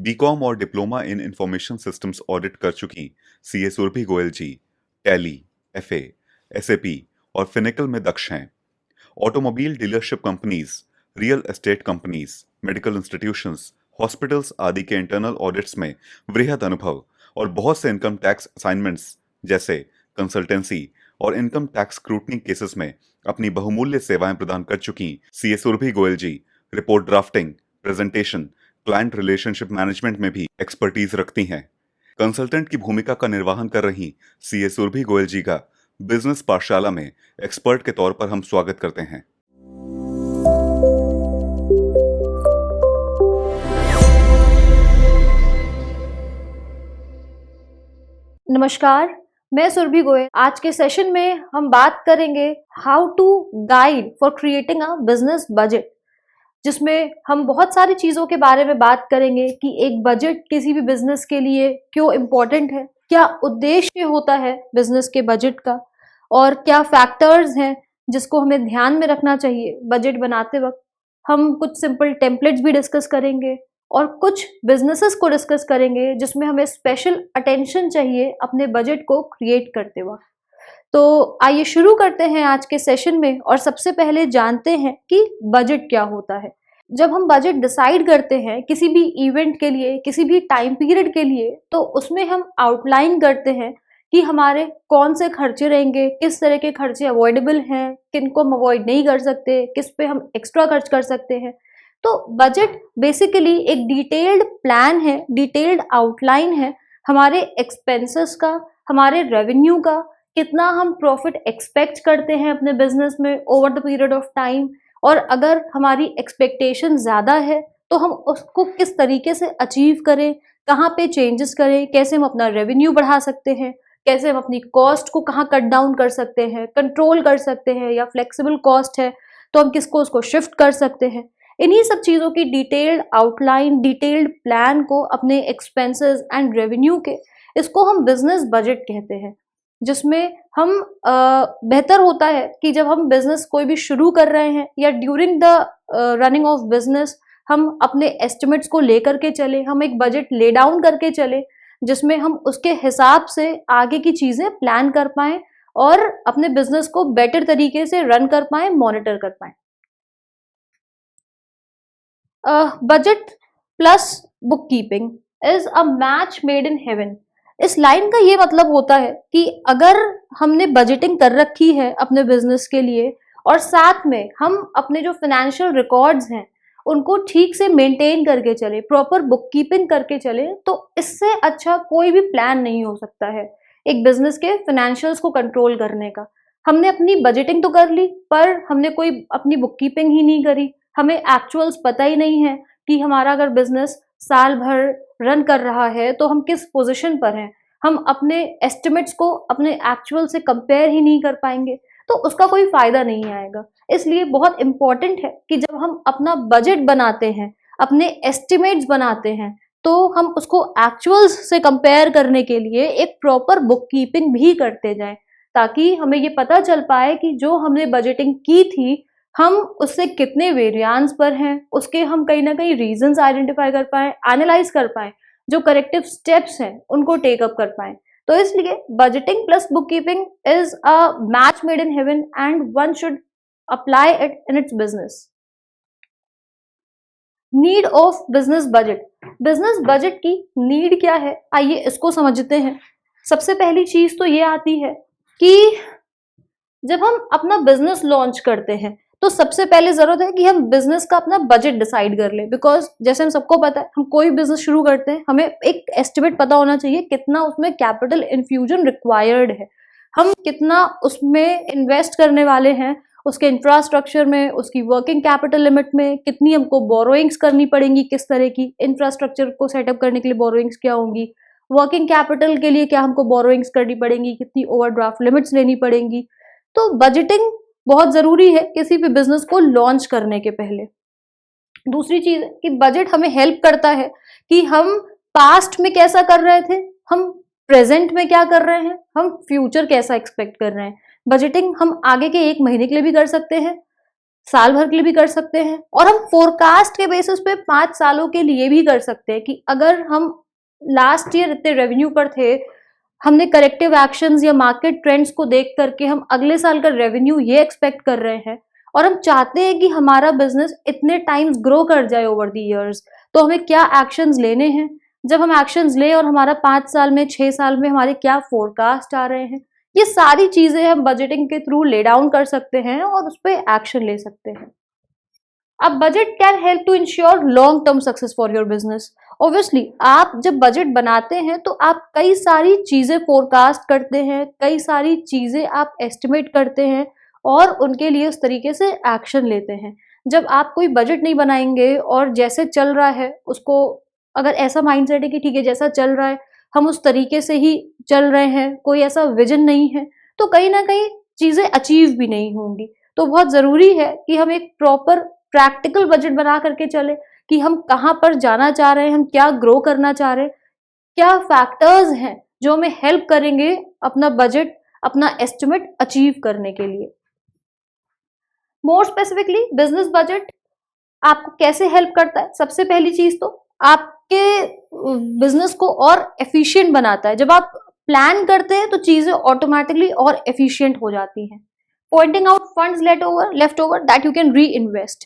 BCom और diploma in information systems audit कर चुकी सीए सुरभि गोयल जी टैली, एफए, एसएपी और फिनिकल में दक्ष हैं। Automobile dealership companies, real estate companies, medical institutions, hospitals आदि के इंटरनल ऑडिट्स में वृहद अनुभव और बहुत से इनकम टैक्स असाइनमेंट्स जैसे कंसल्टेंसी और इनकम टैक्स स्क्रूटनी केसेस में अपनी बहुमूल्य सेवाएं प्रदान कर चुकी CA Surabhi Goyal ji report drafting, presentation, client relationship management में भी एक्सपर्टीज रखती हैं। कंसल्टेंट की भूमिका का निर्वहन कर रही सीए सुरभि गोयल जी का बिजनेस पाठशाला में एक्सपर्ट के तौर पर हम स्वागत करते हैं। नमस्कार, मैं सुरभि गोयल। आज के सेशन में हम बात करेंगे how to guide for creating a business budget, जिसमें हम बहुत सारी चीज़ों के बारे में बात करेंगे कि एक बजट किसी भी बिजनेस के लिए क्यों इम्पोर्टेंट है, क्या उद्देश्य होता है बिजनेस के बजट का और क्या फैक्टर्स हैं जिसको हमें ध्यान में रखना चाहिए बजट बनाते वक्त। हम कुछ सिंपल टेम्पलेट्स भी डिस्कस करेंगे और कुछ बिजनेसेस को डिस्कस करेंगे जिसमें हमें स्पेशल अटेंशन चाहिए अपने बजट को क्रिएट करते वक्त। तो आइए शुरू करते हैं आज के सेशन में और सबसे पहले जानते हैं कि बजट क्या होता है। जब हम बजट डिसाइड करते हैं किसी भी इवेंट के लिए, किसी भी टाइम पीरियड के लिए, तो उसमें हम आउटलाइन करते हैं कि हमारे कौन से खर्चे रहेंगे, किस तरह के खर्चे अवॉइडेबल हैं, किन को हम अवॉइड नहीं कर सकते, किस पे हम एक्स्ट्रा खर्च कर सकते हैं। तो बजट बेसिकली एक डिटेल्ड प्लान है, डिटेल्ड आउटलाइन है हमारे एक्सपेंसेस का, हमारे रेवेन्यू का, कितना हम प्रॉफिट एक्सपेक्ट करते हैं अपने बिजनेस में over the period of time, और अगर हमारी एक्सपेक्टेशन ज़्यादा है तो हम उसको किस तरीके से अचीव करें, कहाँ पे चेंजेस करें, कैसे हम अपना रेवेन्यू बढ़ा सकते हैं, कैसे हम अपनी कॉस्ट को कहाँ कट डाउन कर सकते हैं, कंट्रोल कर सकते हैं, या फ्लेक्सिबल कॉस्ट है तो हम किसको उसको शिफ्ट कर सकते हैं। इन्हीं सब चीज़ों की डिटेल्ड आउटलाइन, डिटेल्ड प्लान को अपने एक्सपेंसेस एंड रेवेन्यू के, इसको हम बिजनेस बजट कहते हैं। जिसमें हम बेहतर होता है कि जब हम बिजनेस कोई भी शुरू कर रहे हैं या during the running of business हम अपने एस्टिमेट्स को लेकर के चले, हम एक बजट ले डाउन करके चले जिसमें हम उसके हिसाब से आगे की चीज़ें प्लान कर पाएँ और अपने बिजनेस को बेटर तरीके से रन कर पाएँ, मॉनिटर कर पाएँ। Budget plus book keeping is a match made in heaven. इस लाइन का ये मतलब होता है कि अगर हमने बजटिंग कर रखी है अपने बिजनेस के लिए और साथ में हम अपने जो फाइनेंशियल रिकॉर्ड्स हैं उनको ठीक से मेंटेन करके चले, प्रॉपर बुक कीपिंग करके चले, तो इससे अच्छा कोई भी प्लान नहीं हो सकता है एक बिजनेस के फाइनेंशियल्स को कंट्रोल करने का। हमने अपनी बजटिंग तो कर ली पर हमने कोई अपनी बुक कीपिंग ही नहीं करी, हमें एक्चुअल्स पता ही नहीं है कि हमारा अगर बिजनेस साल भर रन कर रहा है तो हम किस पोजीशन पर हैं, हम अपने एस्टिमेट्स को अपने एक्चुअल से कंपेयर ही नहीं कर पाएंगे, तो उसका कोई फायदा नहीं आएगा। इसलिए बहुत इंपॉर्टेंट है कि जब हम अपना बजट बनाते हैं, अपने एस्टिमेट्स बनाते हैं, तो हम उसको एक्चुअल्स से कंपेयर करने के लिए एक प्रॉपर बुक कीपिंग भी करते जाएं, ताकि हमें ये पता चल पाए कि जो हमने बजटिंग की थी हम उससे कितने वेरिएंस पर हैं, उसके हम कहीं ना कहीं रीजंस आइडेंटिफाई कर पाएं, एनालाइज कर पाएं, जो करेक्टिव स्टेप्स हैं उनको टेक अप कर पाएं। तो इसलिए budgeting plus book keeping is a match made in heaven and one should apply it in its business. Need of business budget. Business budget की नीड क्या है, आइए इसको समझते हैं। सबसे पहली चीज तो ये आती है कि जब हम अपना बिजनेस लॉन्च करते हैं तो सबसे पहले जरूरत है कि हम बिजनेस का अपना बजट डिसाइड कर लें। बिकॉज जैसे हम सबको पता है, हम कोई बिजनेस शुरू करते हैं हमें एक एस्टिमेट पता होना चाहिए कितना उसमें कैपिटल इन्फ्यूजन रिक्वायर्ड है, हम कितना उसमें इन्वेस्ट करने वाले हैं, उसके इंफ्रास्ट्रक्चर में, उसकी वर्किंग कैपिटल लिमिट में, कितनी हमको बोरोइंग्स करनी पड़ेंगी, किस तरह की इंफ्रास्ट्रक्चर को सेटअप करने के लिए बोरोइंग्स क्या होंगी, वर्किंग कैपिटल के लिए क्या हमको बोरोइंग्स करनी पड़ेंगी, कितनी ओवरड्राफ्ट लिमिट्स लेनी पड़ेंगी। तो बजटिंग बहुत जरूरी है किसी भी बिजनेस को लॉन्च करने के पहले। दूसरी चीज है कि बजट हमें हेल्प करता है कि हम पास्ट में कैसा कर रहे थे, हम प्रेजेंट में क्या कर रहे हैं, हम फ्यूचर कैसा एक्सपेक्ट कर रहे हैं। बजटिंग हम आगे के 1 महीने के लिए भी कर सकते हैं, साल भर के लिए भी कर सकते हैं, और हम फोरकास्ट के बेसिस पे 5 सालों के लिए भी कर सकते हैं कि अगर हम लास्ट ईयर इतने रेवेन्यू पर थे, हमने करेक्टिव एक्शंस या मार्केट ट्रेंड्स को देख करके हम अगले साल का रेवेन्यू ये एक्सपेक्ट कर रहे हैं और हम चाहते हैं कि हमारा बिजनेस इतने टाइम्स ग्रो कर जाए ओवर द इयर्स, तो हमें क्या एक्शंस लेने हैं। जब हम एक्शंस ले और हमारा 5 साल में 6 साल में हमारे क्या फोरकास्ट आ रहे हैं, ये सारी चीजें हम बजटिंग के थ्रू ले डाउन कर सकते हैं और उस पर एक्शन ले सकते हैं। अब budget can help to ensure long term success for your business. Obviously आप जब बजट बनाते हैं तो आप कई सारी चीजें फोरकास्ट करते हैं, कई सारी चीजें आप एस्टिमेट करते हैं और उनके लिए उस तरीके से एक्शन लेते हैं। जब आप कोई बजट नहीं बनाएंगे और जैसे चल रहा है उसको, अगर ऐसा माइंडसेट है कि ठीक है जैसा चल रहा है हम उस तरीके से ही चल रहे हैं, कोई ऐसा विजन नहीं है, तो कहीं ना कहीं चीजें अचीव भी नहीं होंगी। तो बहुत जरूरी है कि हम एक प्रॉपर प्रैक्टिकल बजट बना करके चले कि हम कहाँ पर जाना चाह रहे हैं, हम क्या ग्रो करना चाह रहे हैं, क्या फैक्टर्स हैं जो हमें हेल्प करेंगे अपना बजट, अपना एस्टिमेट अचीव करने के लिए। मोर स्पेसिफिकली बिजनेस बजट आपको कैसे हेल्प करता है? सबसे पहली चीज तो आपके बिजनेस को और एफिशिएंट बनाता है। जब आप प्लान करते हैं तो चीजें ऑटोमेटिकली और एफिशिएंट हो जाती हैं। Pointing out funds left over that you can री इन्वेस्ट।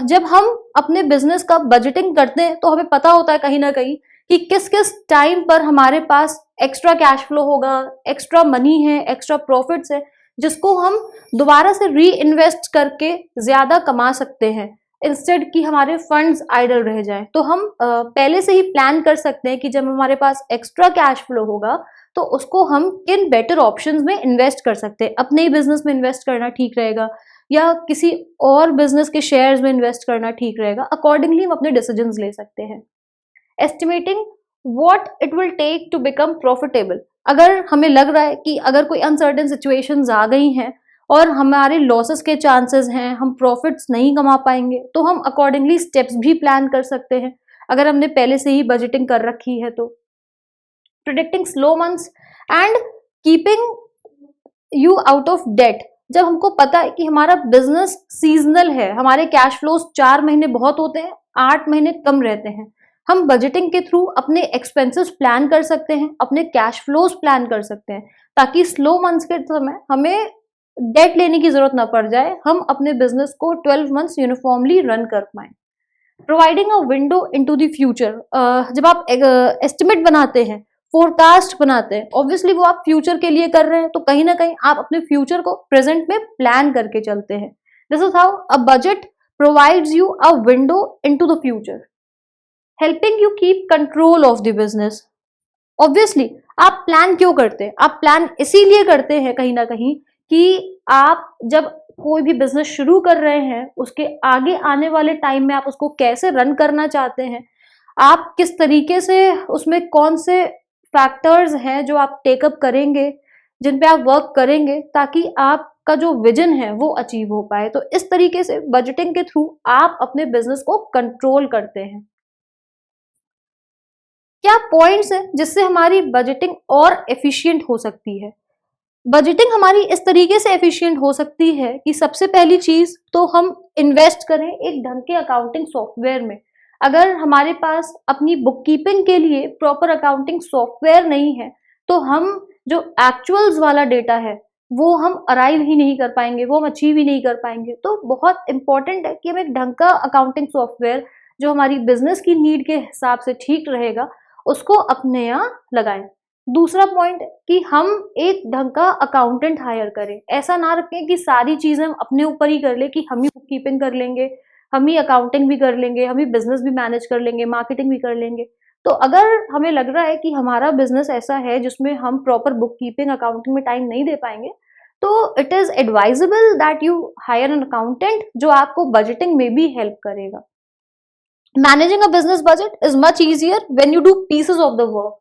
जब हम अपने बिजनेस का बजटिंग करते हैं तो हमें पता होता है कहीं ना कहीं कि किस किस टाइम पर हमारे पास एक्स्ट्रा कैश फ्लो होगा, एक्स्ट्रा मनी है, एक्स्ट्रा प्रॉफिट्स है, जिसको हम दोबारा से री इन्वेस्ट करके ज्यादा कमा सकते हैं इंस्टेड कि हमारे फंड्स आइडल रह जाएं। तो हम पहले से ही प्लान कर सकते हैं कि जब हमारे पास एक्स्ट्रा कैश फ्लो होगा तो उसको हम किन बेटर ऑप्शंस में इन्वेस्ट कर सकते हैं। अपने ही बिजनेस में इन्वेस्ट करना ठीक रहेगा या किसी और बिजनेस के शेयर्स में इन्वेस्ट करना ठीक रहेगा। अकॉर्डिंगली हम अपने डिसीजंस ले सकते हैं। Estimating what it will take to become profitable. अगर हमें लग रहा है कि अगर कोई अनसर्टेन सिचुएशंस आ गई हैं और हमारे लॉसेस के चांसेस हैं, हम प्रॉफिट्स नहीं कमा पाएंगे, तो हम अकॉर्डिंगली स्टेप्स भी प्लान कर सकते हैं अगर हमने पहले से ही बजटिंग कर रखी है तो। Predicting slow months and keeping you out of date. जब हमको पता है कि हमारा बिजनेस सीजनल है, हमारे कैश फ्लोज 4 महीने बहुत होते हैं, 8 महीने कम रहते हैं, हम बजटिंग के थ्रू अपने एक्सपेंसेस प्लान कर सकते हैं, अपने कैश फ्लोज प्लान कर सकते हैं, ताकि स्लो मंथ्स के समय हमें डेट लेने की जरूरत ना पड़ जाए, हम अपने बिजनेस को 12 मंथ्स यूनिफॉर्मली रन कर पाए। Providing a window into the future. जब आप एस्टिमेट बनाते हैं, फोरकास्ट बनाते हैं, ऑब्वियसली वो आप फ्यूचर के लिए कर रहे हैं, तो कहीं ना कहीं आप अपने फ्यूचर को प्रेजेंट में प्लान करके चलते हैं। This is how a budget provides you a window into the future, helping you keep control of the business. Obviously आप प्लान क्यों करते हैं? आप प्लान इसीलिए करते हैं कहीं ना कहीं कि आप जब कोई भी बिजनेस शुरू कर रहे हैं, उसके आगे आने वाले टाइम में आप उसको कैसे रन करना चाहते हैं, आप किस तरीके से उसमें कौन से फैक्टर्स हैं जो आप टेकअप करेंगे, जिन पे आप वर्क करेंगे, ताकि आपका जो विजन है वो अचीव हो पाए। तो इस तरीके से बजटिंग के थ्रू आप अपने बिजनेस को कंट्रोल करते हैं। क्या पॉइंट्स हैं जिससे हमारी बजटिंग और एफिशिएंट हो सकती है? बजटिंग हमारी इस तरीके से एफिशिएंट हो सकती है कि सबसे पहली चीज तो हम इन्वेस्ट करें एक ढंग के अकाउंटिंग सॉफ्टवेयर में। अगर हमारे पास अपनी बुक कीपिंग के लिए प्रॉपर अकाउंटिंग सॉफ्टवेयर नहीं है तो हम जो एक्चुअल्स वाला डेटा है वो हम अराइव ही नहीं कर पाएंगे, वो हम अचीव ही नहीं कर पाएंगे। तो बहुत इंपॉर्टेंट है कि हम एक ढंग का अकाउंटिंग सॉफ्टवेयर जो हमारी बिजनेस की नीड के हिसाब से ठीक रहेगा उसको अपने यहाँ लगाएं। दूसरा पॉइंट कि हम एक ढंग का अकाउंटेंट हायर करें। ऐसा ना रखें कि सारी चीजें हम अपने ऊपर ही कर ले, कि हम ही बुक कीपिंग कर लेंगे, हम ही अकाउंटिंग भी कर लेंगे, हम ही बिजनेस भी मैनेज कर लेंगे, मार्केटिंग भी कर लेंगे। तो अगर हमें लग रहा है कि हमारा बिजनेस ऐसा है जिसमें हम प्रॉपर बुक कीपिंग अकाउंटिंग में टाइम नहीं दे पाएंगे, तो it is advisable that you hire an accountant जो आपको बजटिंग में भी हेल्प करेगा। Managing a business budget is much easier when you do pieces of the work.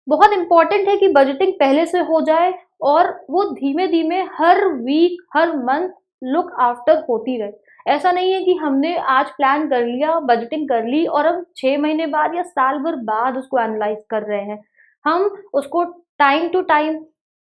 बहुत इंपॉर्टेंट है कि बजटिंग पहले से हो जाए और वो धीमे धीमे हर वीक हर मंथ लुक आफ्टर होती रहे। ऐसा नहीं है कि हमने आज प्लान कर लिया, बजटिंग कर ली और हम 6 महीने बाद या साल भर बाद उसको एनालाइज कर रहे हैं। हम उसको time to time,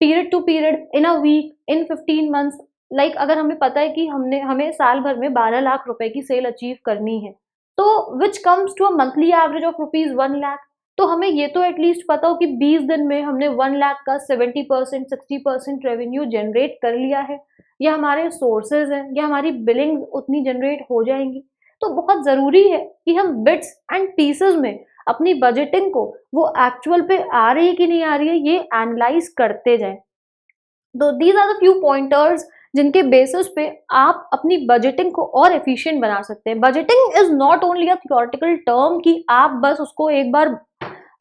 period to period, in a week, in 15 months like अगर हमें पता है कि हमें साल भर में 12 लाख रुपए की सेल अचीव करनी है, तो which comes to a monthly average of rupees 1 lakh. तो हमें ये तो एटलीस्ट पता हो कि 20 दिन में हमने 1 लाख का 70% 60% रेवेन्यू जनरेट कर लिया है, या हमारे सोर्सेज हैं, या हमारी बिलिंग उतनी जनरेट हो जाएंगी। तो बहुत जरूरी है कि हम बिट्स एंड पीसेस में अपनी बजटिंग को वो एक्चुअल पे आ रही है कि नहीं आ रही है ये एनालाइज करते जाएं। तो these are the few pointers जिनके बेसिस पे आप अपनी बजटिंग को और एफिशिएंट बना सकते हैं। Budgeting is not only a theoretical term कि आप बस उसको एक बार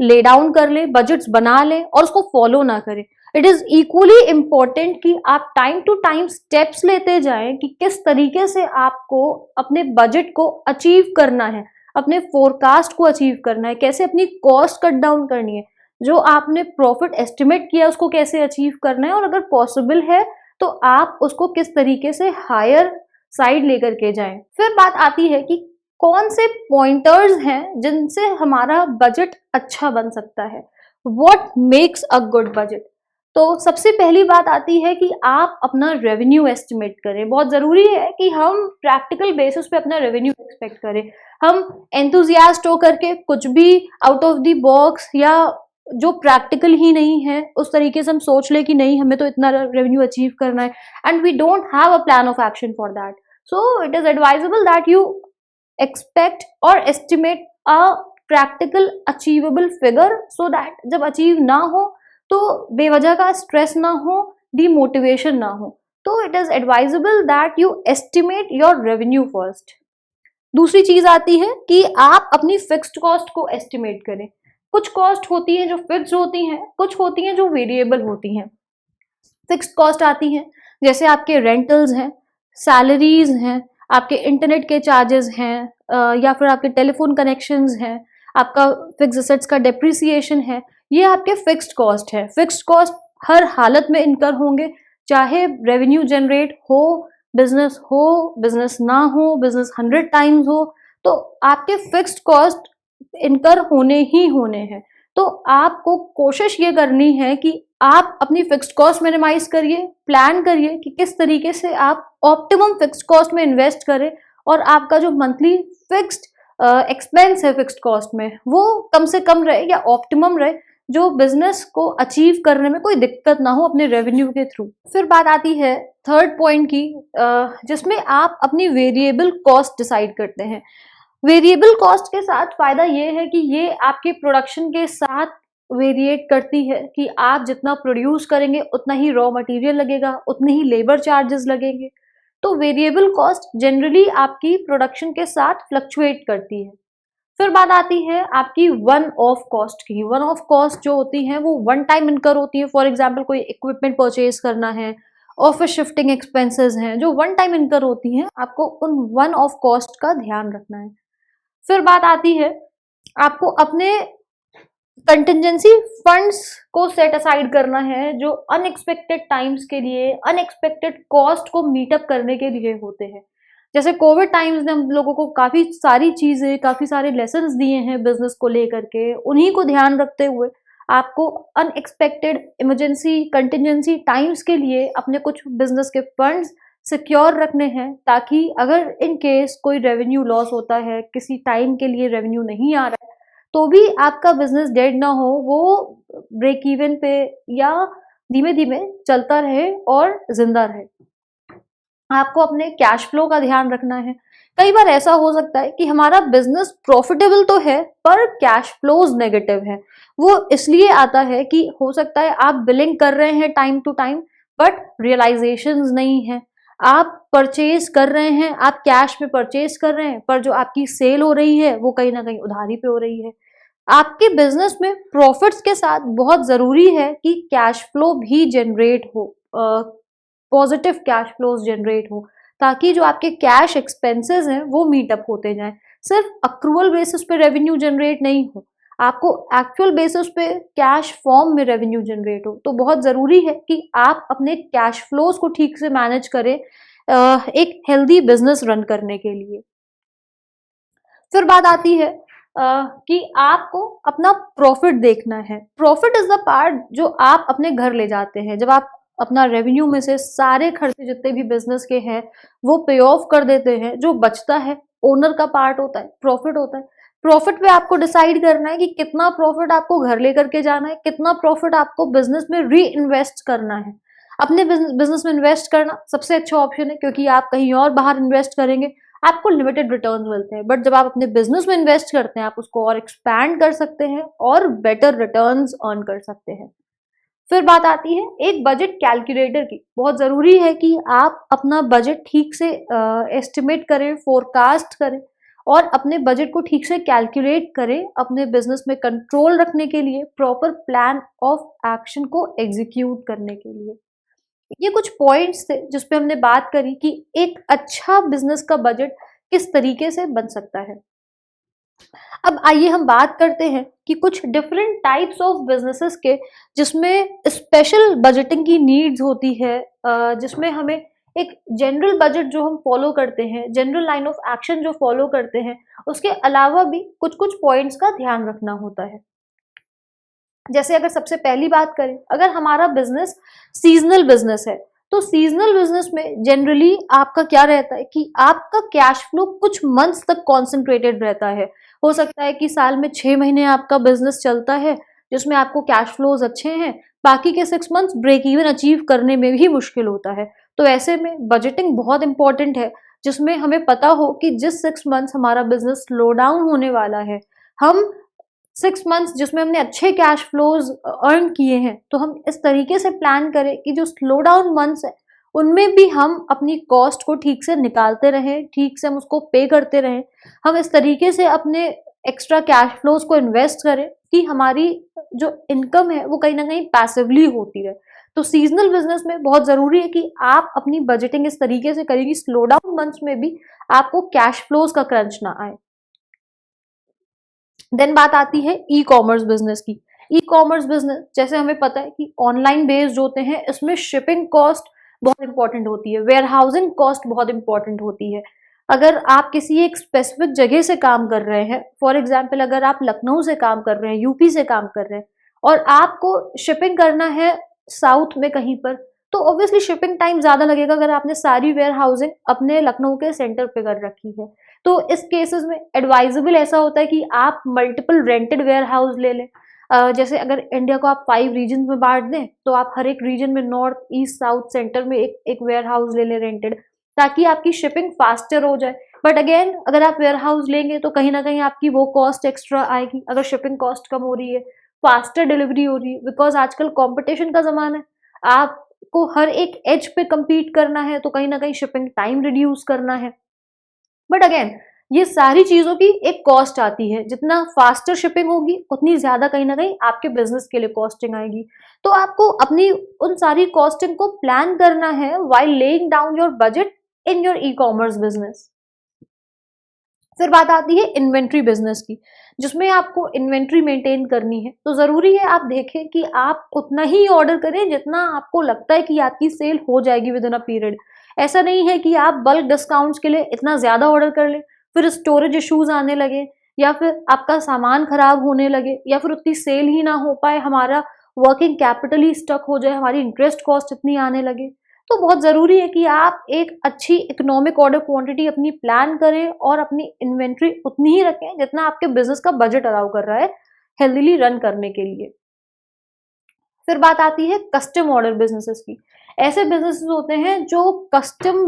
ले डाउन कर ले, बजट्स बना ले और उसको फॉलो ना करें। इट इज इक्वली इम्पोर्टेंट कि आप टाइम टू टाइम स्टेप्स लेते जाएं कि किस तरीके से आपको अपने बजट को अचीव करना है, अपने फोरकास्ट को अचीव करना है, कैसे अपनी कॉस्ट कट डाउन करनी है, जो आपने प्रॉफिट एस्टिमेट किया उसको कैसे अचीव करना है, और अगर पॉसिबल है तो आप उसको किस तरीके से हायर साइड लेकर के जाएं। फिर बात आती है कि कौन से पॉइंटर्स हैं जिनसे हमारा बजट अच्छा बन सकता है, what makes a good budget. तो सबसे पहली बात आती है कि आप अपना रेवेन्यू एस्टिमेट करें। बहुत जरूरी है कि हम प्रैक्टिकल बेसिस पे अपना रेवेन्यू एक्सपेक्ट करें। हम एंथुजियास्ट होकर के कुछ भी आउट ऑफ द बॉक्स या जो प्रैक्टिकल ही नहीं है उस तरीके से हम सोच ले कि नहीं हमें तो इतना रेवेन्यू अचीव करना है, and we don't have a plan of action for that. So it is advisable that you expect और estimate a practical achievable figure, so that जब अचीव ना हो तो बेवजह का स्ट्रेस ना हो, डीमोटिवेशन ना हो। तो it is advisable that you estimate your revenue first. दूसरी चीज आती है कि आप अपनी फिक्स्ड कॉस्ट को एस्टिमेट करें। कुछ कॉस्ट होती है जो फिक्स्ड होती हैं, कुछ होती हैं जो वेरिएबल होती हैं। फिक्स्ड कॉस्ट आती हैं जैसे आपके रेंटल्स हैं, सैलरीज हैं, आपके इंटरनेट के चार्जेस हैं, या फिर आपके टेलीफोन कनेक्शंस हैं, आपका फिक्स एसेट्स का डेप्रिसिएशन है। ये आपके फिक्स्ड कॉस्ट है। फिक्स्ड कॉस्ट हर हालत में इनकर होंगे, चाहे रेवेन्यू जनरेट हो, बिजनेस ना हो, बिजनेस 100 टाइम्स हो, तो आपके फिक्स्ड कॉस्ट इनकर होने ही होने हैं। तो आपको कोशिश ये करनी है कि आप अपनी फिक्स्ड कॉस्ट मिनिमाइज करिए, प्लान करिए कि किस तरीके से आप ऑप्टिमम फिक्स्ड कॉस्ट में इन्वेस्ट करें, और आपका जो मंथली फिक्स्ड एक्सपेंस है फिक्स्ड कॉस्ट में वो कम से कम रहे या ऑप्टिमम रहे, जो बिजनेस को अचीव करने में कोई दिक्कत ना हो अपने रेवेन्यू के थ्रू। फिर बात आती है थर्ड पॉइंट की, जिसमें आप अपनी वेरिएबल कॉस्ट डिसाइड करते हैं। वेरिएबल कॉस्ट के साथ फायदा ये है कि ये आपके प्रोडक्शन के साथ वेरिएट करती है कि आप जितना प्रोड्यूस करेंगे उतना ही रॉ मटेरियल लगेगा, उतने ही लेबर चार्जेस लगेंगे। तो वेरिएबल कॉस्ट जनरली आपकी प्रोडक्शन के साथ फ्लक्चुएट करती है। फिर बात आती है आपकी वन ऑफ कॉस्ट की। वन ऑफ कॉस्ट जो होती है वो वन टाइम इनकर होती है। फॉर एग्जाम्पल कोई इक्विपमेंट परचेज करना है, ऑफिस शिफ्टिंग एक्सपेंसेस हैं जो वन टाइम इनकर होती हैं, आपको उन वन ऑफ कॉस्ट का ध्यान रखना है। फिर बात आती है आपको अपने कंटिजेंसी फंड्स को सेट असाइड करना है, जो अनएक्सपेक्टेड टाइम्स के लिए, अनएक्सपेक्टेड कॉस्ट को मीटअप करने के लिए होते हैं। जैसे कोविड टाइम्स ने हम लोगों को काफी सारी चीजें, काफी सारे लेसन्स दिए हैं बिजनेस को लेकर के। उन्हीं को ध्यान रखते हुए आपको अनएक्सपेक्टेड इमरजेंसी कंटिजेंसी टाइम्स के लिए अपने कुछ बिजनेस के फंड्स सिक्योर रखने हैं, ताकि अगर इन केस कोई रेवेन्यू लॉस होता है, किसी टाइम के लिए रेवेन्यू नहीं आ रहा है, तो भी आपका बिजनेस डेड ना हो, वो ब्रेक इवन पे या धीमे धीमे चलता रहे और जिंदा रहे। आपको अपने कैश फ्लो का ध्यान रखना है। कई बार ऐसा हो सकता है कि हमारा बिजनेस प्रॉफिटेबल तो है पर कैश फ्लोज नेगेटिव है। वो इसलिए आता है कि हो सकता है आप बिलिंग कर रहे हैं time to time but realisations नहीं है। आप परचेज कर रहे हैं, आप कैश में परचेज कर रहे हैं, पर जो आपकी सेल हो रही है वो कहीं ना कहीं उधारी पे हो रही है। आपके बिजनेस में प्रॉफिट्स के साथ बहुत जरूरी है कि कैश फ्लो भी जनरेट हो, पॉजिटिव कैश फ्लोज जनरेट हो, ताकि जो आपके कैश एक्सपेंसेस हैं वो मीटअप होते जाएं। सिर्फ अक्रूवल बेसिस पे रेवेन्यू जनरेट नहीं हो, आपको एक्चुअल बेसिस पे कैश फॉर्म में रेवेन्यू जनरेट हो। तो बहुत जरूरी है कि आप अपने कैश फ्लोज को ठीक से मैनेज करें एक हेल्दी बिजनेस रन करने के लिए। फिर बात आती है कि आपको अपना प्रॉफिट देखना है। प्रॉफिट इज द पार्ट जो आप अपने घर ले जाते हैं। जब आप अपना रेवेन्यू में से सारे खर्चे जितने भी बिजनेस के हैं वो पे ऑफ कर देते हैं। जो बचता है ओनर का पार्ट होता है, प्रॉफिट होता है। प्रॉफिट पे आपको डिसाइड करना है कि कितना प्रॉफिट आपको घर लेकर के जाना है, कितना प्रॉफिट आपको बिजनेस में री इन्वेस्ट करना है। अपने बिजनेस में इन्वेस्ट करना सबसे अच्छा ऑप्शन है, क्योंकि आप कहीं और बाहर इन्वेस्ट करेंगे आपको लिमिटेड रिटर्न्स मिलते हैं, बट जब आप अपने बिजनेस में इन्वेस्ट करते हैं आप उसको और एक्सपैंड कर सकते हैं और बेटर रिटर्न्स अर्न कर सकते हैं। फिर बात आती है एक बजट कैलकुलेटर की। बहुत जरूरी है कि आप अपना बजट ठीक से एस्टिमेट करें, फोरकास्ट करें और अपने बजट को ठीक से कैलकुलेट करें अपने बिजनेस में कंट्रोल रखने के लिए, प्रॉपर प्लान ऑफ एक्शन को एग्जीक्यूट करने के लिए। ये कुछ पॉइंट्स थे जिस पे हमने बात करी कि एक अच्छा बिजनेस का बजट किस तरीके से बन सकता है। अब आइए हम बात करते हैं कि कुछ डिफरेंट टाइप्स ऑफ बिजनेसेस के जिसमें स्पेशल बजटिंग की नीड्स होती है, जिसमें हमें एक जनरल बजट जो हम फॉलो करते हैं, जनरल लाइन ऑफ एक्शन जो फॉलो करते हैं, उसके अलावा भी कुछ कुछ पॉइंट्स का ध्यान रखना होता है। जैसे अगर सबसे पहली बात करें, अगर हमारा बिजनेस सीजनल बिजनेस है तो सीजनल बिजनेस में जनरली आपका क्या रहता है कि आपका कैश फ्लो कुछ मंथ्स तक कॉन्सेंट्रेटेड रहता है। हो सकता है कि साल में 6 महीने आपका बिजनेस चलता है जिसमें आपको कैश फ्लोज अच्छे हैं, बाकी के 6 मंथ्स ब्रेक इवन अचीव करने में भी मुश्किल होता है। तो ऐसे में बजटिंग बहुत इंपॉर्टेंट है, जिसमें हमें पता हो कि जिस 6 मंथ्स हमारा बिजनेस स्लो डाउन होने वाला है, हम 6 मंथ्स जिसमें हमने अच्छे कैश फ्लोज अर्न किए हैं, तो हम इस तरीके से प्लान करें कि जो स्लो डाउन मंथ्स है उनमें भी हम अपनी कॉस्ट को ठीक से निकालते रहें, ठीक से हम उसको पे करते रहें। हम इस तरीके से अपने एक्स्ट्रा कैश फ्लोज को इन्वेस्ट करें कि हमारी जो इनकम है वो कहीं ना कहीं पैसिवली होती रहे। तो सीजनल बिजनेस में बहुत जरूरी है कि आप अपनी बजटिंग इस तरीके से करें कि स्लो डाउन मंथ्स में भी आपको कैश फ्लोज का क्रंच ना आए। देन बात आती है ई कॉमर्स बिजनेस की। ई कॉमर्स बिजनेस जैसे हमें पता है कि ऑनलाइन बेस्ड होते हैं, इसमें शिपिंग कॉस्ट बहुत इंपॉर्टेंट होती है, वेयर हाउसिंग कॉस्ट बहुत इंपॉर्टेंट होती है। अगर आप किसी एक स्पेसिफिक जगह से काम कर रहे हैं, फॉर एग्जाम्पल अगर आप लखनऊ से काम कर रहे हैं, यूपी से काम कर रहे हैं और आपको शिपिंग करना है साउथ में कहीं पर, तो ऑब्वियसली शिपिंग टाइम ज्यादा लगेगा अगर आपने सारी वेयर हाउसिंग अपने लखनऊ के सेंटर पे कर रखी है। तो इस केसेस में एडवाइजेबल ऐसा होता है कि आप मल्टीपल रेंटेड वेयर हाउस ले लें। जैसे अगर इंडिया को आप 5 रीजन में बांट दें तो आप हर एक रीजन में नॉर्थ ईस्ट साउथ सेंटर में एक एक वेयर हाउस ले लें रेंटेड, ताकि आपकी शिपिंग फास्टर हो जाए। बट अगेन अगर आप वेयर हाउस लेंगे तो कहीं ना कहीं आपकी वो कॉस्ट एक्स्ट्रा आएगी। अगर शिपिंग कॉस्ट कम हो रही है, फास्टर डिलीवरी हो रही है, बिकॉज आजकल कॉम्पिटिशन का जमाना है, आपको हर एक एज पे compete करना है, तो कहीं ना कहीं शिपिंग टाइम रिड्यूस करना है। बट अगेन ये सारी चीजों की एक कॉस्ट आती है, जितना फास्टर शिपिंग होगी उतनी ज्यादा कहीं ना कहीं आपके बिजनेस के लिए कॉस्टिंग आएगी। तो आपको अपनी उन सारी कॉस्टिंग को प्लान करना है while laying down your budget in your e commerce business. फिर बात आती है इन्वेंट्री बिजनेस की, जिसमें आपको इन्वेंट्री मेंटेन करनी है। तो जरूरी है आप देखें कि आप उतना ही ऑर्डर करें जितना आपको लगता है कि आपकी सेल हो जाएगी विद इन अ पीरियड। ऐसा नहीं है कि आप बल्क डिस्काउंट्स के लिए इतना ज्यादा ऑर्डर कर लें, फिर स्टोरेज इश्यूज आने लगे, या फिर आपका सामान खराब होने लगे, या फिर उतनी सेल ही ना हो पाए, हमारा वर्किंग कैपिटल ही स्टक हो जाए, हमारी इंटरेस्ट कॉस्ट इतनी आने लगे। तो बहुत जरूरी है कि आप एक अच्छी इकोनॉमिक ऑर्डर क्वांटिटी अपनी प्लान करें और अपनी इन्वेंट्री उतनी ही रखें जितना आपके बिजनेस का बजट अलाउ कर रहा है हेल्दीली रन करने के लिए। फिर बात आती है कस्टम ऑर्डर बिजनेसेस की। ऐसे बिजनेसेस होते हैं जो कस्टम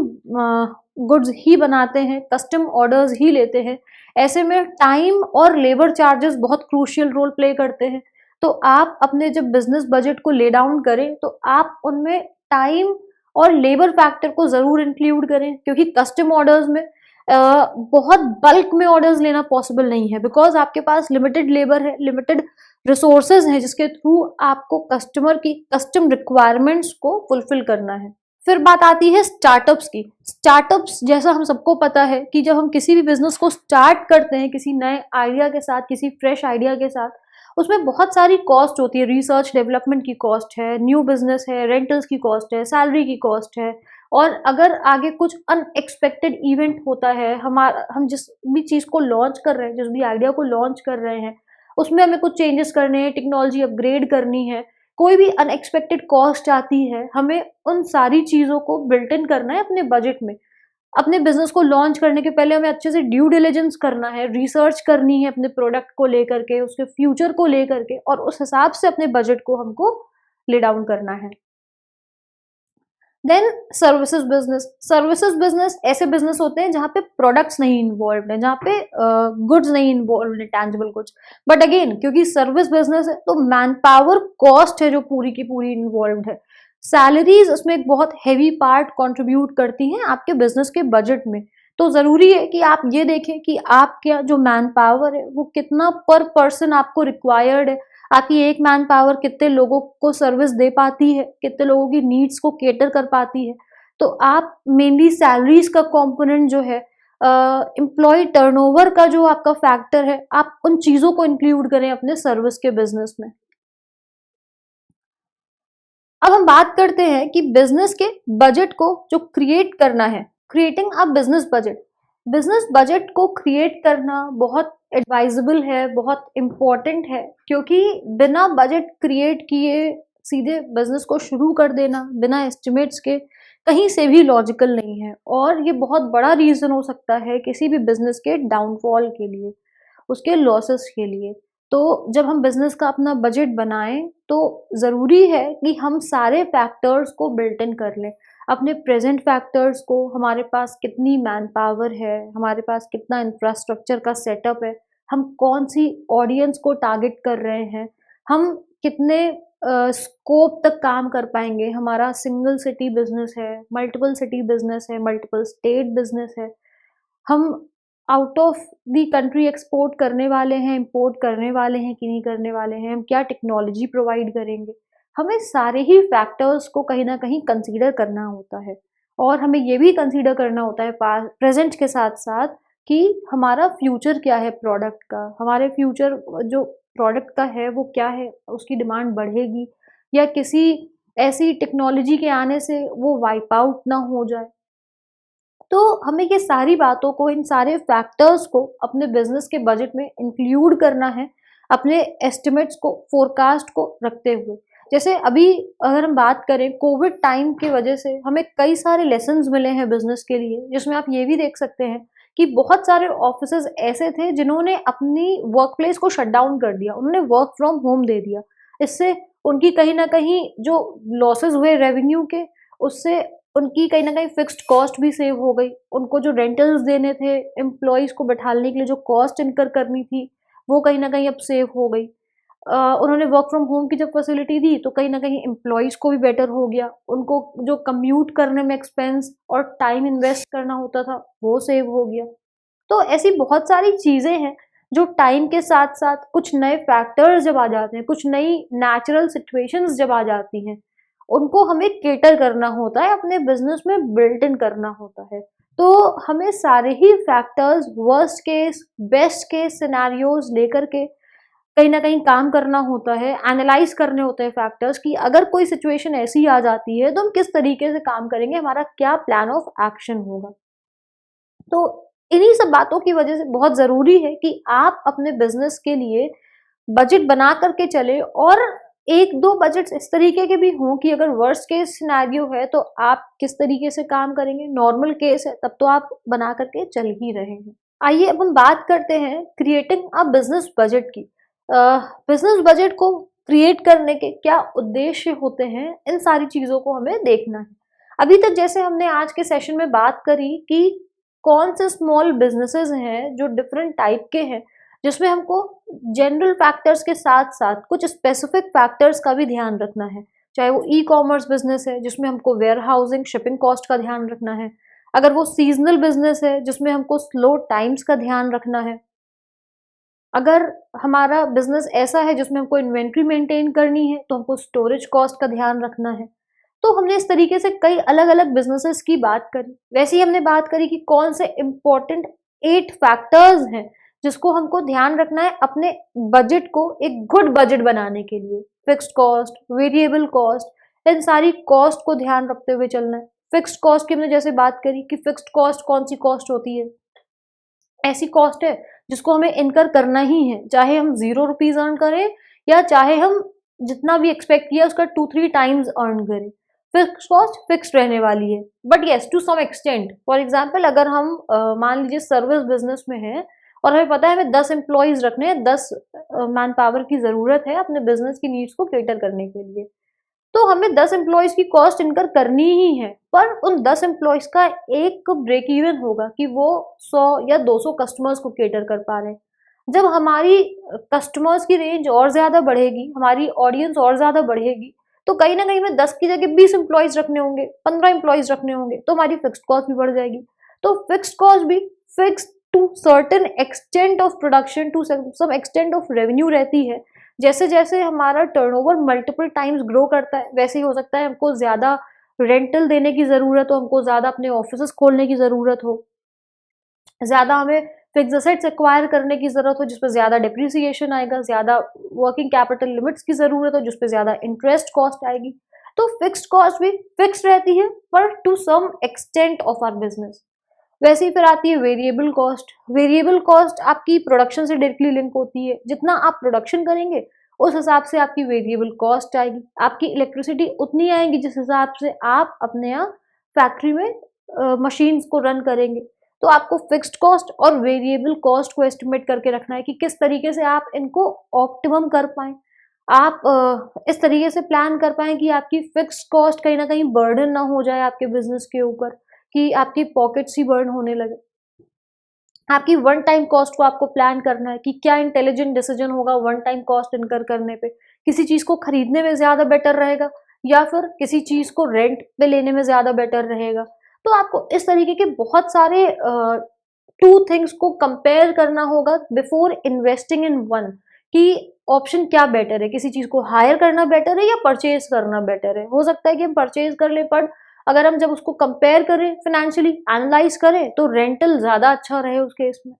गुड्स ही बनाते हैं, कस्टम ऑर्डर्स ही लेते हैं। ऐसे में टाइम और लेबर चार्जेस बहुत क्रूशियल रोल प्ले करते हैं। तो आप अपने जब बिजनेस बजट को ले डाउन करें तो आप उनमें टाइम और लेबर फैक्टर को जरूर इंक्लूड करें, क्योंकि कस्टम ऑर्डर्स में बहुत बल्क में ऑर्डर्स लेना पॉसिबल नहीं है, बिकॉज आपके पास लिमिटेड लेबर है, लिमिटेड रिसोर्सेज हैं जिसके थ्रू आपको कस्टमर की कस्टम रिक्वायरमेंट्स को फुलफिल करना है। फिर बात आती है स्टार्टअप्स की। स्टार्टअप्स जैसा हम सबको पता है कि जब हम किसी भी बिजनेस को स्टार्ट करते हैं किसी नए आइडिया के साथ, किसी फ्रेश आइडिया के साथ, उसमें बहुत सारी कॉस्ट होती है। रिसर्च डेवलपमेंट की कॉस्ट है, न्यू बिजनेस है, रेंटल्स की कॉस्ट है, सैलरी की कॉस्ट है, और अगर आगे कुछ अनएक्सपेक्टेड इवेंट होता है, हम जिस भी चीज को लॉन्च कर रहे हैं, जिस भी आइडिया को लॉन्च कर रहे हैं, उसमें हमें कुछ चेंजेस करने हैं, टेक्नोलॉजी अपग्रेड करनी है, कोई भी अनएक्सपेक्टेड कॉस्ट आती है, हमें उन सारी चीज़ों को बिल्ट इन करना है अपने बजट में। अपने बिजनेस को लॉन्च करने के पहले हमें अच्छे से ड्यू डिलिजेंस करना है, रिसर्च करनी है अपने प्रोडक्ट को लेकर के, उसके फ्यूचर को लेकर के, और उस हिसाब से अपने बजट को हमको ले डाउन करना है। देन सर्विसेज बिजनेस ऐसे बिजनेस होते हैं जहाँ पे प्रोडक्ट्स नहीं इन्वॉल्व है, जहाँ पे गुड्स नहीं इन्वॉल्व है, टैंजिबल गुड्स। बट अगेन क्योंकि सर्विस बिजनेस है तो मैन पावर कॉस्ट है जो पूरी की पूरी इन्वॉल्व है। सैलरीज उसमें एक बहुत हैवी पार्ट कंट्रीब्यूट करती हैं आपके बिजनेस के बजट में। तो जरूरी है कि आप ये देखें कि आपका जो मैन पावर है वो कितना पर पर्सन आपको रिक्वायर्ड है, आपकी एक मैन पावर कितने लोगों को सर्विस दे पाती है, कितने लोगों की नीड्स को केटर कर पाती है। तो आप मेनली सैलरीज का कंपोनेंट जो है, एम्प्लॉय टर्नओवर का जो आपका फैक्टर है, आप उन चीजों को इंक्लूड करें अपने सर्विस के बिजनेस में। अब हम बात करते हैं कि बिजनेस के बजट को जो क्रिएट करना है, creating a business budget. Business budget को क्रिएट करना बहुत एडवाइजेबल है, बहुत इम्पोर्टेंट है, क्योंकि बिना बजट क्रिएट किए सीधे बिजनेस को शुरू कर देना बिना एस्टिमेट्स के कहीं से भी लॉजिकल नहीं है, और ये बहुत बड़ा रीजन हो सकता है किसी भी बिजनेस के डाउनफॉल के लिए, उसके लॉसेस के लिए। तो जब हम बिजनेस का अपना बजट बनाएं तो ज़रूरी है कि हम सारे फैक्टर्स को बिल्ट इन कर लें, अपने प्रेजेंट फैक्टर्स को, हमारे पास कितनी मैन पावर है, हमारे पास कितना इंफ्रास्ट्रक्चर का सेटअप है, हम कौन सी ऑडियंस को टारगेट कर रहे हैं, हम कितने स्कोप तक काम कर पाएंगे, हमारा सिंगल सिटी बिजनेस है, मल्टीपल सिटी बिजनेस है, मल्टीपल स्टेट बिजनेस है, हम out of the country export करने वाले हैं, इंपोर्ट करने वाले हैं कि नहीं करने वाले हैं, हम क्या टेक्नोलॉजी प्रोवाइड करेंगे। हमें सारे ही फैक्टर्स को कहीं ना कहीं कंसीडर करना होता है, और हमें ये भी कंसीडर करना होता है प्रेजेंट के साथ साथ कि हमारा फ्यूचर क्या है प्रोडक्ट का, हमारे फ्यूचर जो प्रोडक्ट का है वो क्या है, उसकी डिमांड बढ़ेगी या किसी ऐसी टेक्नोलॉजी के आने से वो वाइप आउट ना हो जाए। तो हमें ये सारी बातों को, इन सारे फैक्टर्स को अपने बिजनेस के बजट में इंक्लूड करना है, अपने एस्टिमेट्स को, फोरकास्ट को रखते हुए। जैसे अभी अगर हम बात करें, कोविड टाइम की वजह से हमें कई सारे लेसन्स मिले हैं बिजनेस के लिए, जिसमें आप ये भी देख सकते हैं कि बहुत सारे ऑफिसेज ऐसे थे जिन्होंने अपनी वर्क प्लेस को शट डाउन कर दिया, उन्होंने वर्क फ्रॉम होम दे दिया। इससे उनकी कहीं ना कहीं जो लॉसेज हुए रेवेन्यू के, उससे उनकी कहीं ना कहीं फिक्स्ड कॉस्ट भी सेव हो गई। उनको जो रेंटल्स देने थे, एम्प्लॉयज़ को बैठाने के लिए जो कॉस्ट इनकर करनी थी, वो कहीं ना कहीं अब सेव हो गई। उन्होंने वर्क फ्रॉम होम की जब फैसिलिटी दी तो कहीं ना कहीं एम्प्लॉयज़ को भी बेटर हो गया, उनको जो कम्यूट करने में एक्सपेंस और टाइम इन्वेस्ट करना होता था वो सेव हो गया। तो ऐसी बहुत सारी चीज़ें हैं जो टाइम के साथ साथ कुछ नए फैक्टर्स जब आ जाते हैं, कुछ नई नेचुरल सिचुएशंस जब आ जाती हैं, उनको हमें केटर करना होता है, अपने बिजनेस में बिल्ट इन करना होता है। तो हमें सारे ही factors, worst case, best case scenarios लेकर के कहीं ना कहीं काम करना होता है, एनालाइज करने होते हैं फैक्टर्स कि अगर कोई सिचुएशन ऐसी आ जाती है तो हम किस तरीके से काम करेंगे, हमारा क्या प्लान ऑफ एक्शन होगा। तो इन्हीं सब बातों की वजह से बहुत ज़रूरी है कि आप अपने बिजनेस के लिए बजट बना करके चले, और एक दो बजट्स इस तरीके के भी हों कि अगर वर्स्ट केस सिनेरियो है तो आप किस तरीके से काम करेंगे, नॉर्मल केस है तब तो आप बना करके चल ही रहे हैं। आइए अब हम बात करते हैं क्रिएटिंग अ बिजनेस बजट की। बिजनेस बजट को क्रिएट करने के क्या उद्देश्य होते हैं, इन सारी चीज़ों को हमें देखना है। अभी तक जैसे हमने आज के सेशन में बात करी कि कौन से स्मॉल बिजनेसेस हैं जो डिफरेंट टाइप के हैं, जिसमें हमको जनरल फैक्टर्स के साथ साथ कुछ स्पेसिफिक फैक्टर्स का भी ध्यान रखना है। चाहे वो ई कॉमर्स बिजनेस है जिसमें हमको वेयर हाउसिंग, शिपिंग कॉस्ट का ध्यान रखना है, अगर वो सीजनल बिजनेस है जिसमें हमको स्लो टाइम्स का ध्यान रखना है, अगर हमारा बिजनेस ऐसा है जिसमें हमको इन्वेंट्री मेंटेन करनी है तो हमको स्टोरेज कॉस्ट का ध्यान रखना है। तो हमने इस तरीके से कई अलग अलग बिजनेसेस की बात करी। वैसे ही हमने बात करी कि कौन से इम्पोर्टेंट 8 फैक्टर्स हैं जिसको हमको ध्यान रखना है अपने बजट को एक गुड बजट बनाने के लिए। फिक्स्ड कॉस्ट, वेरिएबल कॉस्ट, इन सारी कॉस्ट को ध्यान रखते हुए चलना है। फिक्स्ड कॉस्ट की हमने जैसे बात करी कि फिक्स्ड कॉस्ट कौन सी कॉस्ट होती है, ऐसी कॉस्ट है जिसको हमें इनकर करना ही है, चाहे हम 0 रुपीज अर्न करें या चाहे हम जितना भी एक्सपेक्ट किया उसका 2-3 टाइम्स अर्न करें। फिक्स कॉस्ट फिक्स रहने वाली है, but yes to some extent. For example अगर हम मान लीजिए सर्विस बिजनेस में है और हमें पता है हमें 10 एम्प्लॉयज रखने हैं, 10 मैन पावर की जरूरत है अपने बिजनेस की नीड्स को कैटर करने के लिए, तो हमें 10 एम्प्लॉयज की कॉस्ट इनकर करनी ही है। पर उन 10 एम्प्लॉयज का एक ब्रेक इवन होगा कि वो 100 या 200 कस्टमर्स को कैटर कर पा रहे हैं। जब हमारी कस्टमर्स की रेंज और ज्यादा बढ़ेगी, हमारी ऑडियंस और ज्यादा बढ़ेगी, तो कहीं ना कहीं में 10 की जगह 20 एम्प्लॉयज रखने होंगे, 15 एम्प्लॉयज रखने होंगे, तो हमारी फिक्स्ड कॉस्ट भी बढ़ जाएगी। तो फिक्स्ड कॉस्ट भी fix to certain extent of production, to some extent of revenue रहती है। जैसे जैसे हमारा टर्नओवर मल्टीपल टाइम्स ग्रो करता है, वैसे ही हो सकता है हमको ज्यादा रेंटल देने की जरूरत हो, हमको ज्यादा अपने ऑफिस खोलने की जरूरत हो, ज्यादा हमें फिक्स एसेट्स एक्वायर करने की जरूरत हो जिसपे ज्यादा डिप्रिसिएशन आएगा, ज्यादा वर्किंग कैपिटल लिमिट्स की जरूरत हो जिसपे ज्यादा इंटरेस्ट कॉस्ट आएगी। तो फिक्स्ड कॉस्ट भी फिक्स रहती है पर to some extent of our business. वैसे ही फिर आती है वेरिएबल कॉस्ट। वेरिएबल कॉस्ट आपकी प्रोडक्शन से डायरेक्टली लिंक होती है। जितना आप प्रोडक्शन करेंगे उस हिसाब से आपकी वेरिएबल कॉस्ट आएगी। आपकी इलेक्ट्रिसिटी उतनी आएगी जिस हिसाब से आप अपने यहाँ फैक्ट्री में मशीन्स को रन करेंगे। तो आपको फिक्स्ड कॉस्ट और वेरिएबल कॉस्ट को एस्टिमेट करके रखना है कि किस तरीके से आप इनको ऑप्टिमम कर पाए। आप इस तरीके से प्लान कर पाए कि आपकी फिक्स्ड कॉस्ट कहीं ना कहीं बर्डन ना हो जाए आपके बिजनेस के ऊपर, कि आपकी पॉकेट्स ही बर्न होने लगे। आपकी वन टाइम कॉस्ट को आपको प्लान करना है कि क्या इंटेलिजेंट डिसीजन होगा वन टाइम कॉस्ट इनकर करने पे। किसी चीज को खरीदने में ज्यादा बेटर रहेगा या फिर किसी चीज को रेंट पे लेने में ज्यादा बेटर रहेगा। तो आपको इस तरीके के बहुत सारे टू थिंग्स को कंपेयर करना होगा बिफोर इन्वेस्टिंग इन वन, कि ऑप्शन क्या बेटर है, किसी चीज को हायर करना बेटर है या परचेज करना बेटर है। हो सकता है कि हम परचेज कर ले, पर अगर हम जब उसको कंपेयर करें, फाइनेंशियली एनालाइज करें, तो रेंटल ज्यादा अच्छा रहे उस केस में।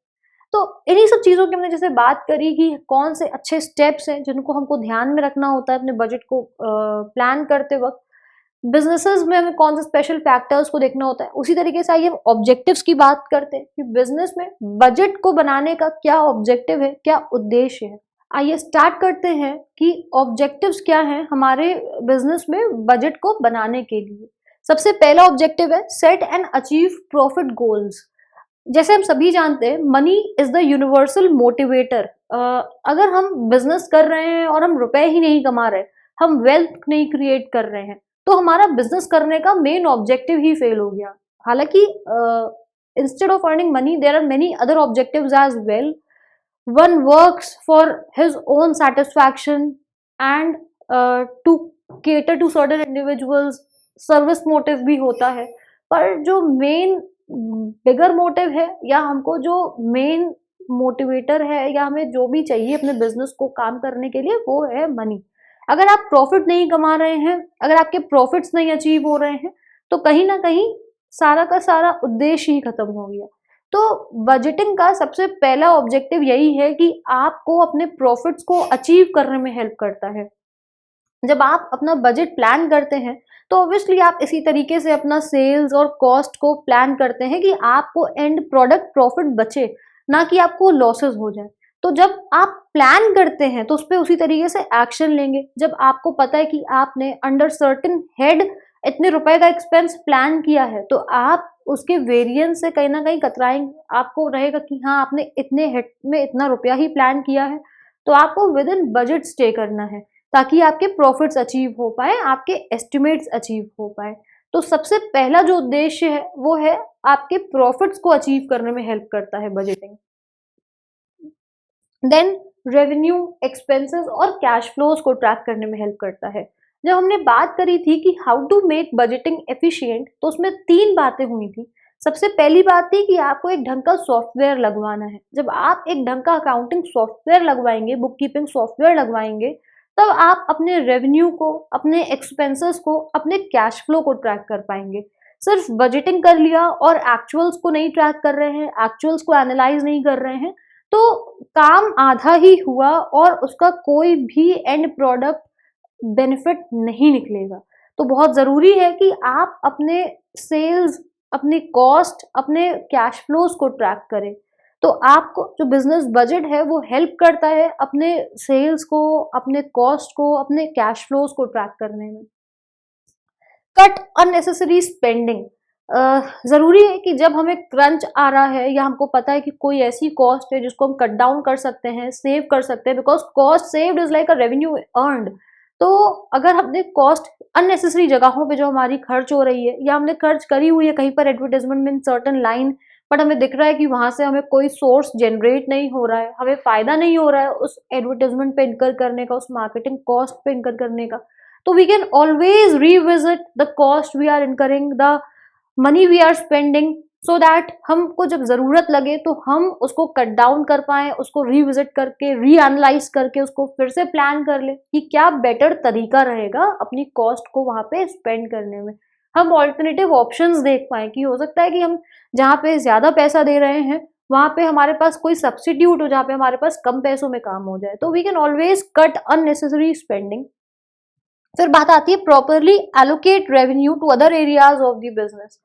तो इन्हीं सब चीजों की हमने जैसे बात करी कि कौन से अच्छे स्टेप्स हैं जिनको हमको ध्यान में रखना होता है अपने बजट को प्लान करते वक्त। बिजनेसेस में हमें कौन से स्पेशल फैक्टर्स को देखना होता है। उसी तरीके से आइए हम ऑब्जेक्टिव्स की बात करते हैं कि बिजनेस में बजट को बनाने का क्या ऑब्जेक्टिव है, क्या उद्देश्य है। आइए स्टार्ट करते हैं कि ऑब्जेक्टिव्स क्या हैं हमारे बिजनेस में बजट को बनाने के लिए। सबसे पहला ऑब्जेक्टिव है set and achieve profit goals. जैसे हम सभी जानते हैं money is the universal motivator. अगर हम बिजनेस कर रहे हैं और हम रुपए ही नहीं कमा रहे, हम वेल्थ नहीं क्रिएट कर रहे हैं, तो हमारा बिजनेस करने का मेन ऑब्जेक्टिव ही फेल हो गया। हालांकि instead of earning money there are many other objectives as well. One works for his own satisfaction and to cater to certain individuals. Service motive भी होता है, पर जो मेन बिगर मोटिव है या हमको जो मेन मोटिवेटर है या हमें जो भी चाहिए अपने बिजनेस को काम करने के लिए, वो है मनी। अगर आप प्रॉफिट नहीं कमा रहे हैं, अगर आपके प्रॉफिट्स नहीं अचीव हो रहे हैं, तो कहीं ना कहीं सारा का सारा उद्देश्य ही खत्म हो गया। तो बजटिंग का सबसे पहला ऑब्जेक्टिव यही है कि आपको अपने प्रॉफिट्स को अचीव करने में हेल्प करता है। जब आप अपना बजट प्लान करते हैं तो ऑब्वियसली आप इसी तरीके से अपना सेल्स और कॉस्ट को प्लान करते हैं कि आपको एंड प्रोडक्ट प्रॉफिट बचे, ना कि आपको लॉसेस हो जाए। तो जब आप प्लान करते हैं तो उस पर उसी तरीके से एक्शन लेंगे। जब आपको पता है कि आपने अंडर सर्टेन हेड इतने रुपए का एक्सपेंस प्लान किया है, तो आप उसके वेरिएंस से कहीं ना कहीं कतराएंगे। आपको रहेगा कि हाँ आपने इतने हेड में इतना रुपया ही प्लान किया है, तो आपको विद इन बजट स्टे करना है ताकि आपके प्रॉफिट्स अचीव हो पाए, आपके एस्टिमेट्स अचीव हो पाए। तो सबसे पहला जो उद्देश्य है वो है आपके प्रॉफिट्स को अचीव करने में हेल्प करता है बजटिंग। देन रेवेन्यू, एक्सपेंसेस और कैश फ्लोज को ट्रैक करने में हेल्प करता है। जब हमने बात करी थी कि how to make budgeting efficient, तो उसमें 3 बातें हुई थी। सबसे पहली बात थी कि आपको एक ढंग का सॉफ्टवेयर लगवाना है। जब आप एक ढंग का अकाउंटिंग सॉफ्टवेयर लगवाएंगे, बुक कीपिंग सॉफ्टवेयर लगवाएंगे, तब आप अपने रेवेन्यू को, अपने एक्सपेंसेस को, अपने कैश फ्लो को ट्रैक कर पाएंगे। सिर्फ बजटिंग कर लिया और एक्चुअल्स को नहीं ट्रैक कर रहे हैं, एक्चुअल्स को एनालाइज नहीं कर रहे हैं, तो काम आधा ही हुआ और उसका कोई भी एंड प्रोडक्ट बेनिफिट नहीं निकलेगा। तो बहुत जरूरी है कि आप अपने सेल्स, अपनी कॉस्ट, अपने कैश फ्लोज को ट्रैक करें। तो आपको जो बिजनेस बजट है वो हेल्प करता है अपने सेल्स को, अपने कॉस्ट को, अपने कैश फ्लोज को ट्रैक करने में। Cut unnecessary spending. जरूरी है कि जब हमें क्रंच आ रहा है या हमको पता है कि कोई ऐसी कॉस्ट है जिसको हम कट डाउन कर सकते हैं, सेव कर सकते हैं, because cost saved is like a revenue earned. तो अगर हमने कॉस्ट अननेसेसरी जगहों पे जो हमारी खर्च हो रही है या हमने खर्च करी हुई है कहीं पर एडवर्टाइजमेंट में सर्टन लाइन, बट हमें दिख रहा है कि वहां से हमें कोई सोर्स जनरेट नहीं हो रहा है, हमें फायदा नहीं हो रहा है उस एडवर्टाइजमेंट पे इनकर करने का, उस मार्केटिंग कॉस्ट पे इनकर करने का, तो we can always revisit the cost we are incurring, the money we are spending, so that हमको जब जरूरत लगे तो हम उसको कट डाउन कर पाए, उसको रिविजिट करके, रीएनालाइज करके उसको फिर से प्लान कर ले कि क्या बेटर तरीका रहेगा अपनी कॉस्ट को वहां पे स्पेंड करने में। हम ऑल्टरनेटिव ऑप्शंस देख पाए कि हो सकता है कि हम जहाँ पे ज्यादा पैसा दे रहे हैं वहां पे हमारे पास कोई सब्सटीट्यूट हो जहाँ पे हमारे पास कम पैसों में काम हो जाए, तो we can always cut unnecessary spending. फिर बात आती है properly allocate revenue to other areas of the business.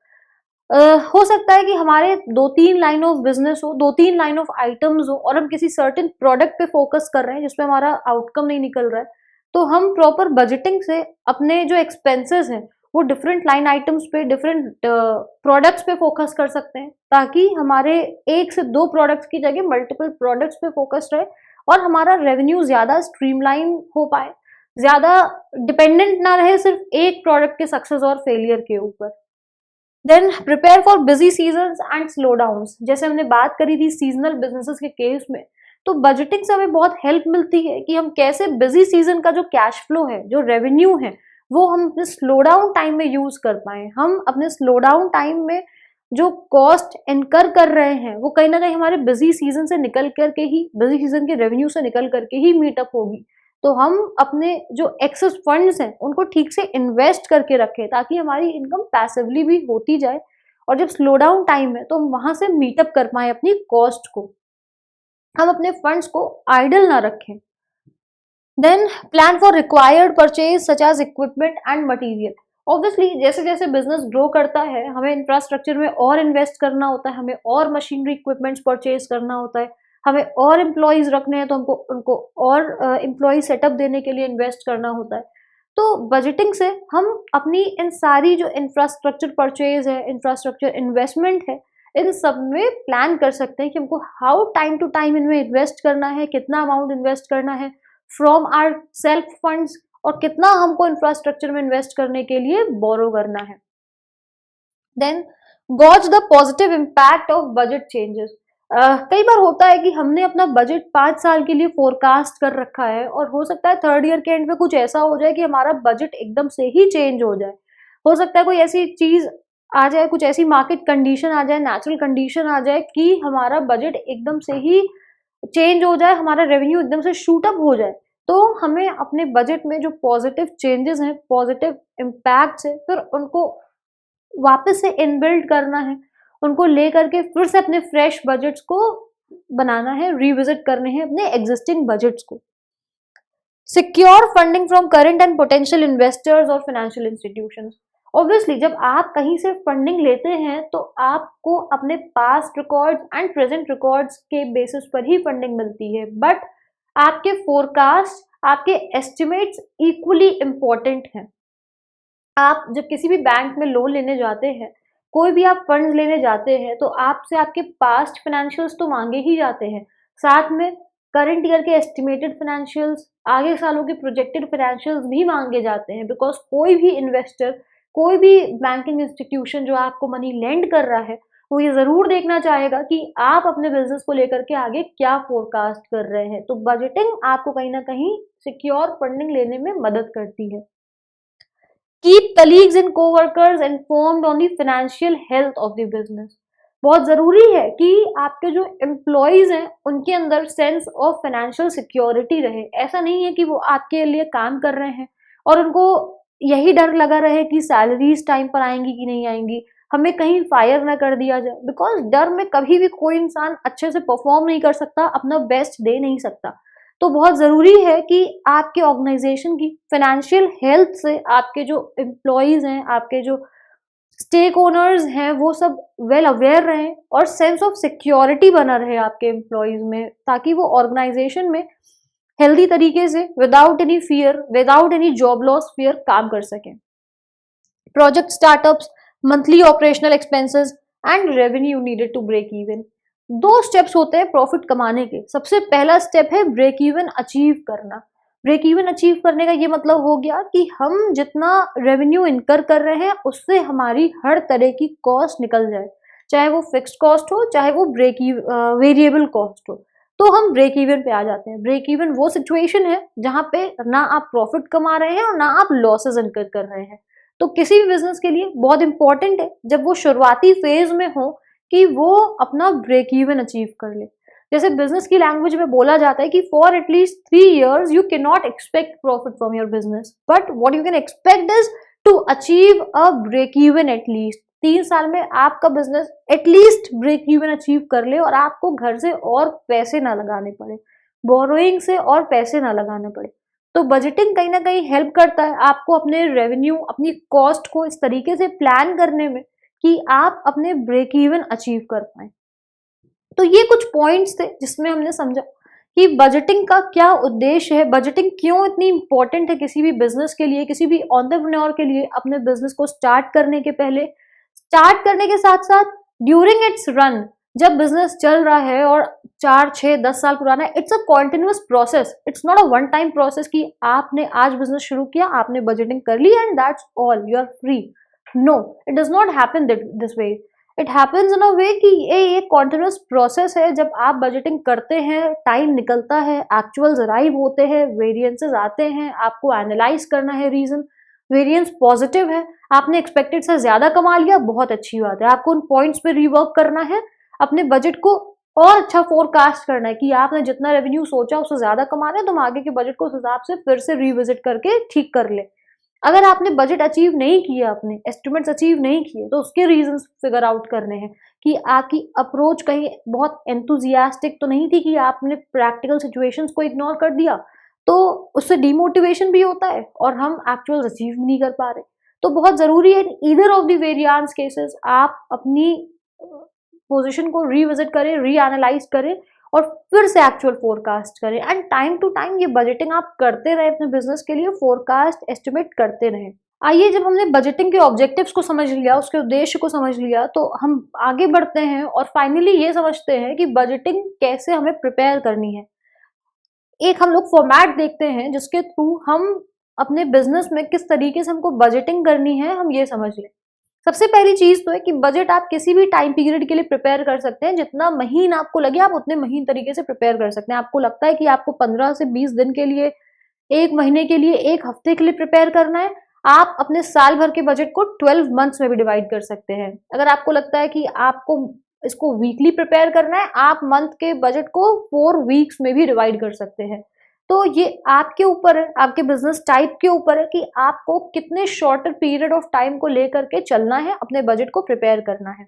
हो सकता है कि हमारे 2-3 लाइन ऑफ बिजनेस हो, 2-3 लाइन ऑफ आइटम्स हो और हम किसी सर्टेन प्रोडक्ट पे फोकस कर रहे हैं जिसपे हमारा आउटकम नहीं निकल रहा है, तो हम प्रॉपर बजटिंग से अपने जो एक्सपेंसेस हैं वो डिफरेंट लाइन आइटम्स पे, डिफरेंट प्रोडक्ट्स पे फोकस कर सकते हैं, ताकि हमारे 1 से 2 प्रोडक्ट्स की जगह मल्टीपल प्रोडक्ट्स पे फोकस रहे और हमारा रेवेन्यू ज्यादा स्ट्रीमलाइन हो पाए, ज्यादा डिपेंडेंट ना रहे सिर्फ एक प्रोडक्ट के सक्सेस और फेलियर के ऊपर। Then prepare for busy season and slow down. जैसे हमने बात करी थी सीजनल बिजनेसेस के केस में, तो बजटिंग से हमें बहुत हेल्प मिलती है कि हम कैसे बिजी सीजन का जो कैश फ्लो है, जो रेवेन्यू है, वो हम अपने स्लो डाउन टाइम में यूज कर पाए। हम अपने स्लो डाउन टाइम में जो कॉस्ट इनकर कर रहे हैं वो कहीं ना कहीं हमारे बिजी सीजन से निकल करके ही, बिजी सीजन के रेवेन्यू से निकल करके ही मीटअप होगी। तो हम अपने जो एक्सेस फंड्स हैं उनको ठीक से इन्वेस्ट करके रखें ताकि हमारी इनकम पैसिवली भी होती जाए, और जब स्लो डाउन टाइम है तो हम वहां से मीटअप कर पाए अपनी कॉस्ट को, हम अपने फंड्स को आइडल ना रखें। Then plan for required purchase such as equipment and material. Obviously जैसे जैसे बिजनेस ग्रो करता है हमें इंफ्रास्ट्रक्चर में और इन्वेस्ट करना होता है, हमें और मशीनरी इक्विपमेंट्स परचेज करना होता है, हमें और एम्प्लॉयज रखने हैं तो हमको उनको और एम्प्लॉय सेटअप देने के लिए इन्वेस्ट करना होता है। तो बजटिंग से हम अपनी इन सारी जो इंफ्रास्ट्रक्चर परचेज है, इंफ्रास्ट्रक्चर इन्वेस्टमेंट है, इन सब में प्लान कर सकते हैं कि हमको हाउ टाइम टू टाइम इनमें इन्वेस्ट करना है, कितना अमाउंट इन्वेस्ट करना है फ्रॉम आवर सेल्फ फंड्स, और कितना हमको इंफ्रास्ट्रक्चर में इन्वेस्ट करने के लिए बोरो करना है। Then gauge the positive impact of budget changes. कई बार होता है कि हमने अपना बजट 5 साल के लिए फोरकास्ट कर रखा है और हो सकता है 3rd ईयर के एंड में कुछ ऐसा हो जाए कि हमारा बजट एकदम से ही चेंज हो जाए। हो सकता है कोई ऐसी चीज आ जाए, कुछ ऐसी मार्केट कंडीशन आ जाए, नेचुरल कंडीशन आ जाए कि हमारा बजट एकदम से ही चेंज हो जाए, हमारा रेवेन्यू एकदम से शूट अप हो जाए। तो हमें अपने बजट में जो पॉजिटिव चेंजेस हैं, पॉजिटिव इम्पैक्ट्स है, फिर उनको वापस से इनबिल्ड करना है, उनको लेकर के फिर से अपने फ्रेश बजट्स को बनाना है, रिविजिट करने हैं अपने एग्जिस्टिंग बजट्स को। Secure funding from current and potential investors और फाइनेंशियल इंस्टीट्यूशंस। ऑब्वियसली जब आप कहीं से फंडिंग लेते हैं तो आपको अपने past records and present records के बेसिस पर ही फंडिंग मिलती है, बट आपके फोरकास्ट, आपके एस्टिमेट्स इक्वली इम्पोर्टेंट हैं। आप जब किसी भी बैंक में लोन लेने जाते हैं, कोई भी आप फंड्स लेने जाते हैं, तो आपसे आपके पास्ट फाइनेंशियल्स तो मांगे ही जाते हैं, साथ में करंट ईयर के एस्टिमेटेड फाइनेंशियल्स, आगे सालों के प्रोजेक्टेड फाइनेंशियल्स भी मांगे जाते हैं, बिकॉज कोई भी इन्वेस्टर, कोई भी बैंकिंग इंस्टीट्यूशन जो आपको मनी लेंड कर रहा है, वो ये जरूर देखना चाहेगा कि आप अपने बिजनेस को लेकर के आगे क्या फोरकास्ट कर रहे हैं। तो बजटिंग आपको कहीं ना कहीं सिक्योर फंडिंग लेने में मदद करती है। Keep colleagues and coworkers informed on the financial health of the business. बहुत जरूरी है कि आपके जो एम्प्लॉयज हैं उनके अंदर सेंस ऑफ फाइनेंशियल सिक्योरिटी रहे। ऐसा नहीं है कि वो आपके लिए काम कर रहे हैं और उनको यही डर लगा रहे कि सैलरीज टाइम पर आएंगी कि नहीं आएंगी, हमें कहीं फायर ना कर दिया जाए, बिकॉज डर में कभी भी कोई इंसान अच्छे से परफॉर्म नहीं कर सकता, अपना बेस्ट दे नहीं सकता। तो बहुत जरूरी है कि आपके ऑर्गेनाइजेशन की फाइनेंशियल हेल्थ से आपके जो एम्प्लॉयज हैं, आपके जो स्टेक ओनर्स हैं वो सब वेल अवेयर रहें और सेंस ऑफ सिक्योरिटी बना रहे आपके एम्प्लॉयज में, ताकि वो ऑर्गेनाइजेशन में हेल्दी तरीके से without any fear, without any job loss fear काम कर सकें। Project startups, monthly operational expenses and revenue needed to break even. दो स्टेप्स होते हैं प्रॉफिट कमाने के। सबसे पहला स्टेप है ब्रेक इवन अचीव करना। ब्रेक इवन अचीव करने का ये मतलब हो गया कि हम जितना रेवेन्यू इनकर कर रहे हैं उससे हमारी हर तरह की कॉस्ट निकल जाए, चाहे वो फिक्स्ड कॉस्ट हो चाहे वो वेरिएबल कॉस्ट हो, तो हम ब्रेक इवन पे आ जाते हैं। ब्रेक इवन वो सिचुएशन है जहां पे ना आप प्रॉफिट कमा रहे हैं और ना आप लॉसेस इनकर कर रहे हैं। तो किसी भी बिजनेस के लिए बहुत इंपॉर्टेंट है जब वो शुरुआती फेज में हो कि वो अपना ब्रेक इवन अचीव कर ले। जैसे बिजनेस की लैंग्वेज में बोला जाता है कि for at least 3 years you can not expect profit from your business, but what you can expect is to achieve a break even at least. 3 साल में आपका business at least break even achieve कर ले और आपको घर से और पैसे ना लगाने पड़े, बोरोइंग से और पैसे ना लगाने पड़े। तो बजटिंग कहीं ना कहीं हेल्प करता है आपको अपने रेवेन्यू, अपनी कॉस्ट को इस तरीके से प्लान करने में कि आप अपने ब्रेक इवन अचीव कर पाए। तो ये कुछ पॉइंट्स थे जिसमें हमने समझा कि बजटिंग का क्या उद्देश्य है, बजटिंग क्यों इतनी इंपॉर्टेंट है किसी भी बिजनेस के लिए, किसी भी एंटरप्रेन्योर के लिए अपने बिजनेस को स्टार्ट करने के पहले, स्टार्ट करने के साथ साथ ड्यूरिंग इट्स रन, जब बिजनेस चल रहा है और 4, 6, 10 साल पुराना है। It's a continuous process, it's not a one time process कि आपने आज बिजनेस शुरू किया, आपने बजटिंग कर ली and that's all, you are free. No, it does not happen this way. It happens in a way कि ये एक कॉन्टिन्यूअस प्रोसेस है। जब आप बजटिंग करते हैं, टाइम निकलता है, एक्चुअल्स अराइव होते हैं, वेरिएंसेस आते हैं, आपको एनालाइज करना है रीजन। वेरिएंस पॉजिटिव है, आपने एक्सपेक्टेड से ज्यादा कमा लिया, बहुत अच्छी बात है। आपको उन पॉइंट्स पे रिवर्क करना है, अपने बजट को और अच्छा फोरकास्ट करना है कि आपने जितना रेवेन्यू सोचा उससे ज्यादा कमा रहे हैं, तो हम आगे के बजट को उस हिसाब से फिर से रिविजिट करके ठीक कर ले। अगर आपने बजट अचीव नहीं किया, अपने एस्टिमेट्स अचीव नहीं किए, तो उसके रीजंस फिगर आउट करने हैं कि आपकी अप्रोच कहीं बहुत एंथुजियास्टिक तो नहीं थी कि आपने प्रैक्टिकल सिचुएशंस को इग्नोर कर दिया, तो उससे डिमोटिवेशन भी होता है और हम एक्चुअल अचीव नहीं कर पा रहे। तो बहुत जरूरी है either of the variance cases आप अपनी पोजीशन को रिविजिट करें, रीएनालाइज करें और फिर से एक्चुअल फोरकास्ट करें। एंड टाइम टू टाइम ये बजटिंग आप करते रहे अपने बिजनेस के लिए, फोरकास्ट एस्टिमेट करते रहे। आइए, जब हमने बजटिंग के ऑब्जेक्टिव्स को समझ लिया, उसके उद्देश्य को समझ लिया, तो हम आगे बढ़ते हैं और फाइनली ये समझते हैं कि बजटिंग कैसे हमें प्रिपेयर करनी है। एक हम लोग फॉर्मेट देखते हैं जिसके थ्रू हम अपने बिजनेस में किस तरीके से हमको बजटिंग करनी है हम ये समझ लें। सबसे पहली चीज तो है कि बजट आप किसी भी टाइम पीरियड के लिए प्रिपेयर कर सकते हैं। जितना महीन आपको लगे आप उतने महीन तरीके से प्रिपेयर कर सकते हैं। आपको लगता है कि आपको 15 से 20 दिन के लिए, 1 महीने के लिए, 1 हफ्ते के लिए प्रिपेयर करना है, आप अपने साल भर के बजट को 12 मंथ्स में भी डिवाइड कर सकते हैं। अगर आपको लगता है कि आपको इसको वीकली प्रिपेयर करना है, आप मंथ के बजट को 4 वीक्स में भी डिवाइड कर सकते हैं। तो ये आपके ऊपर है, आपके बिजनेस टाइप के ऊपर है कि आपको कितने शॉर्टर पीरियड ऑफ टाइम को लेकर के चलना है, अपने बजट को प्रिपेयर करना है।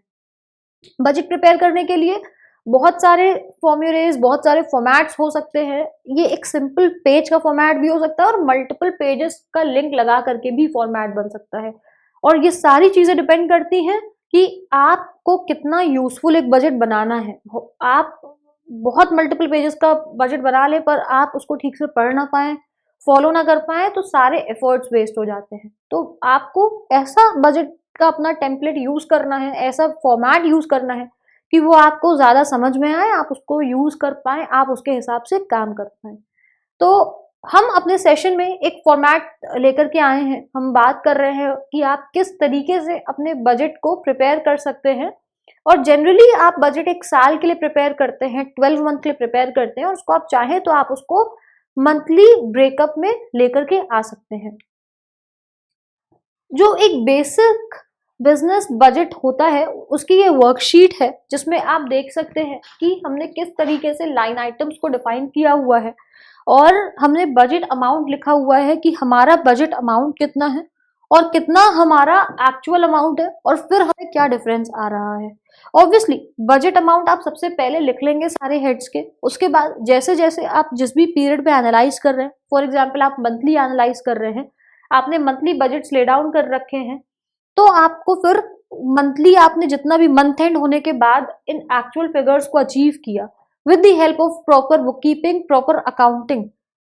बजट प्रिपेयर करने के लिए बहुत सारे फॉर्मूलेज, बहुत सारे फॉर्मेट्स हो सकते हैं। ये एक सिंपल पेज का फॉर्मेट भी हो सकता है और मल्टीपल पेजेस का लिंक लगा करके भी फॉर्मेट बन सकता है। और ये सारी चीजें डिपेंड करती हैं कि आपको कितना यूजफुल एक बजट बनाना है। आप बहुत मल्टीपल पेजेस का बजट बना ले पर आप उसको ठीक से पढ़ ना पाए, फॉलो ना कर पाए, तो सारे एफर्ट्स वेस्ट हो जाते हैं। तो आपको ऐसा बजट का अपना टेम्पलेट यूज करना है, ऐसा फॉर्मेट यूज करना है कि वो आपको ज्यादा समझ में आए, आप उसको यूज कर पाए, आप उसके हिसाब से काम कर पाए। तो हम अपने सेशन में एक फॉर्मेट लेकर के आए हैं। हम बात कर रहे हैं कि आप किस तरीके से अपने बजट को प्रिपेयर कर सकते हैं। और जनरली आप बजट 1 साल के लिए प्रिपेयर करते हैं, 12 मंथ के लिए प्रिपेयर करते हैं, और उसको आप चाहें तो आप उसको मंथली ब्रेकअप में लेकर के आ सकते हैं। जो एक बेसिक बिजनेस बजट होता है उसकी ये वर्कशीट है जिसमें आप देख सकते हैं कि हमने किस तरीके से लाइन आइटम्स को डिफाइन किया हुआ है और हमने बजट अमाउंट लिखा हुआ है कि हमारा बजट अमाउंट कितना है और कितना हमारा एक्चुअल अमाउंट है और फिर हमें क्या डिफरेंस आ रहा है। ऑब्वियसली बजट अमाउंट आप सबसे पहले लिख लेंगे सारे हेड्स के। उसके बाद जैसे जैसे आप जिस भी पीरियड पे एनालाइज कर रहे हैं, फॉर एग्जाम्पल आप मंथली एनालाइज कर रहे हैं, आपने मंथली बजट्स ले डाउन कर रखे हैं, तो आपको फिर मंथली आपने जितना भी मंथ एंड होने के बाद इन एक्चुअल फिगर्स को अचीव किया with the help of proper book keeping, proper accounting,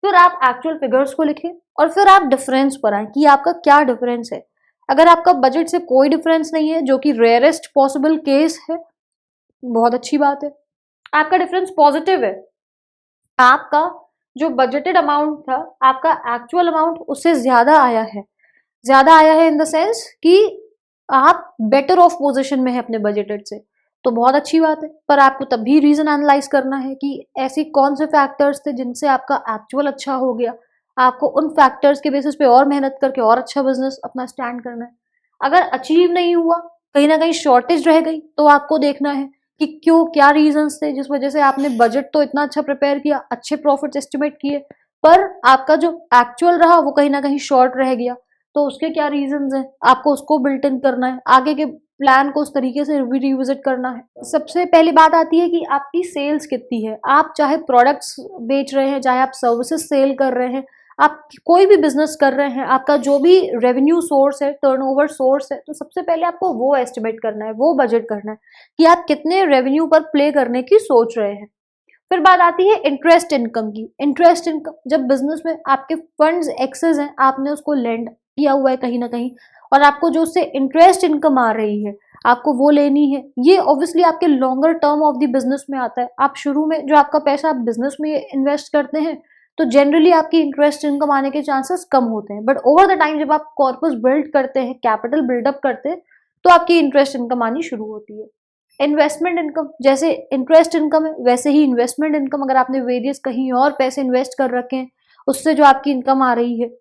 फिर आप एक्चुअल फिगर्स को लिखें और फिर आप डिफरेंस पर आए कि आपका क्या डिफरेंस है। अगर आपका बजट से कोई डिफरेंस नहीं है, जो कि रेयरेस्ट पॉसिबल केस है, बहुत अच्छी बात है। आपका डिफरेंस पॉजिटिव है, आपका जो बजटेड अमाउंट था, आपका एक्चुअल अमाउंट उससे ज्यादा आया है। ज्यादा आया है इन द सेंस कि आप बेटर ऑफ पोजीशन में है अपने बजटेड से, तो बहुत अच्छी बात है। पर आपको तब भी रीजन एनालाइज करना है कि ऐसे कौन से फैक्टर्स थे जिनसे आपका एक्चुअल अच्छा हो गया। आपको उन फैक्टर्स के बेसिस पे और मेहनत करके और अच्छा बिजनेस अपना स्टैंड करना है। अगर अचीव नहीं हुआ, कहीं ना कहीं शॉर्टेज रह गई, तो आपको देखना है कि क्यों, क्या रीजंस थे जिस वजह से आपने बजट तो इतना अच्छा प्रिपेयर किया, अच्छे प्रॉफिट्स एस्टिमेट किए, पर आपका जो एक्चुअल रहा वो कहीं ना कहीं शॉर्ट रह गया। तो उसके क्या रीजंस हैं, आपको उसको बिल्ट इन करना है, आगे के प्लान को उस तरीके से रिविजिट करना है। सबसे पहली बात आती है कि आपकी सेल्स कितनी है। आप चाहे प्रोडक्ट्स बेच रहे हैं, चाहे आप सर्विसेज सेल कर रहे हैं, आप कोई भी बिजनेस कर रहे हैं, आपका जो भी रेवेन्यू सोर्स है, टर्नओवर सोर्स है, तो सबसे पहले आपको वो एस्टिमेट करना है, वो बजट करना है कि आप कितने रेवेन्यू पर प्ले करने की सोच रहे हैं। फिर बात आती है इंटरेस्ट इनकम की। इंटरेस्ट इनकम, जब बिजनेस में आपके फंड्स एक्सेस हैं, आपने उसको लेंड किया हुआ है कहीं ना कहीं, और आपको जो उससे इंटरेस्ट इनकम आ रही है, आपको वो लेनी है। ये ऑब्वियसली आपके longer term of the business में आता है। आप शुरू में जो आपका पैसा आप बिजनेस में इन्वेस्ट करते हैं, तो जनरली आपकी इंटरेस्ट इनकम आने के चांसेस कम होते हैं, बट ओवर द टाइम जब आप कॉर्पस बिल्ड करते हैं, कैपिटल बिल्डअप करते हैं, तो आपकी इंटरेस्ट इनकम आनी शुरू होती है। इन्वेस्टमेंट इनकम, जैसे इंटरेस्ट इनकम है वैसे ही इन्वेस्टमेंट इनकम, अगर आपने वेरियस कहीं और पैसे इन्वेस्ट कर रखे हैं, उससे जो आपकी इनकम आ रही है,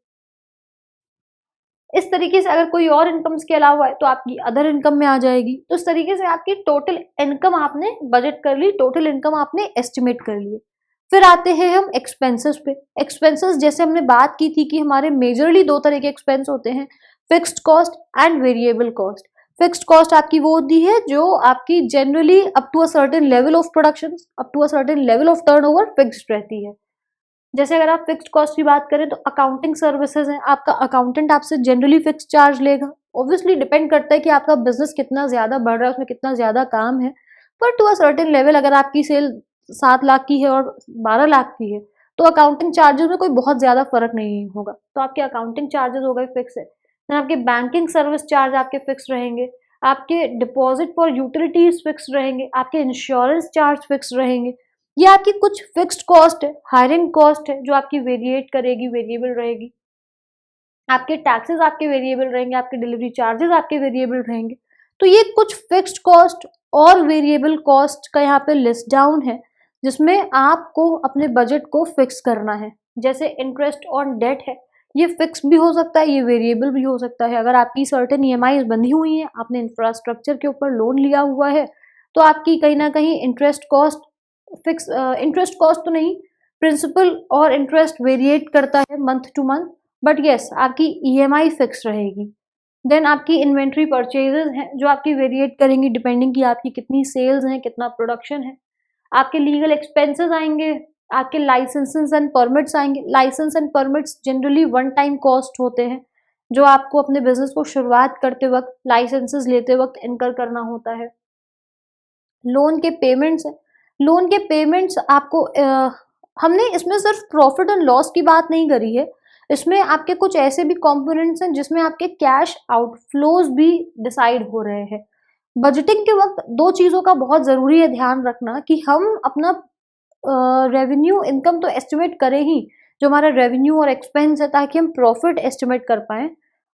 इस तरीके से अगर कोई और इनकम्स के अलावा है तो आपकी अदर इनकम में आ जाएगी। तो इस तरीके से आपकी टोटल इनकम आपने बजट कर ली, टोटल इनकम आपने एस्टिमेट कर ली। फिर आते हैं हम एक्सपेंसेस पे। एक्सपेंसेस जैसे हमने बात की थी कि हमारे मेजरली दो तरह के एक्सपेंस होते हैं, fixed cost and variable cost. Fixed cost आपकी वो होती है जो आपकी generally up to a certain level of production, up to a certain level of turnover fixed रहती है। जैसे अगर आप फिक्स्ड कॉस्ट की बात करें तो अकाउंटिंग सर्विसेज है, आपका अकाउंटेंट आपसे जनरली फिक्स चार्ज लेगा। ऑब्वियसली डिपेंड करता है कि आपका बिजनेस कितना ज्यादा बढ़ रहा है, उसमें कितना ज्यादा काम है, पर टू अ सर्टेन लेवल अगर आपकी सेल 7 लाख की है और 12 लाख की है, तो अकाउंटिंग चार्जेस में कोई बहुत ज्यादा फर्क नहीं होगा, तो आपके अकाउंटिंग चार्जेस हो गए फिक्स है। देन आपके बैंकिंग सर्विस चार्ज आपके फिक्स रहेंगे, आपके डिपॉजिट फॉर यूटिलिटीज फिक्स रहेंगे, आपके इंश्योरेंस चार्ज फिक्स रहेंगे। ये आपकी कुछ फिक्स्ड कॉस्ट है। हायरिंग कॉस्ट है जो आपकी वेरिएट करेगी, वेरिएबल रहेगी। आपके टैक्सेस आपके वेरिएबल रहेंगे, आपके डिलीवरी चार्जेस आपके वेरिएबल रहेंगे। तो ये कुछ फिक्स्ड कॉस्ट और वेरिएबल कॉस्ट का यहाँ पे लिस्ट डाउन है, जिसमें आपको अपने बजट को फिक्स करना है। जैसे इंटरेस्ट ऑन डेट है, ये फिक्स भी हो सकता है, ये वेरिएबल भी हो सकता है। अगर आपकी सर्टेन ईएमआई बंधी हुई है, आपने इंफ्रास्ट्रक्चर के ऊपर लोन लिया हुआ है, तो आपकी कहीं ना कहीं interest cost fix, interest cost तो नहीं, प्रिंसिपल और इंटरेस्ट वेरिएट करता है month two month, but yes आपकी ईएमआई फिक्स रहेगी। देन आपकी इन्वेंट्री परचेजेस हैं जो आपकी वेरिएट करेंगी डिपेंडिंग कि आपकी कितनी सेल्स हैं, कितना प्रोडक्शन है। आपके लीगल एक्सपेंसेस आएंगे, आपके लाइसेंसेस एंड परमिट्स आएंगे। License and permits generally one time cost होते हैं, जो आपको अपने बिजनेस को शुरुआत करते वक्त, लाइसेंसेस लेते वक्त इनकर करना होता है। लोन के पेमेंट्स है, लोन के पेमेंट्स आपको हमने इसमें सिर्फ प्रॉफिट एंड लॉस की बात नहीं करी है, इसमें आपके कुछ ऐसे भी कंपोनेंट्स हैं जिसमें आपके कैश आउटफ्लोज भी डिसाइड हो रहे हैं। बजटिंग के वक्त दो चीजों का बहुत जरूरी है ध्यान रखना कि हम अपना रेवेन्यू इनकम तो एस्टिमेट करें ही, जो हमारा रेवेन्यू और एक्सपेंस है, ताकि हम प्रॉफिट एस्टिमेट कर पाए,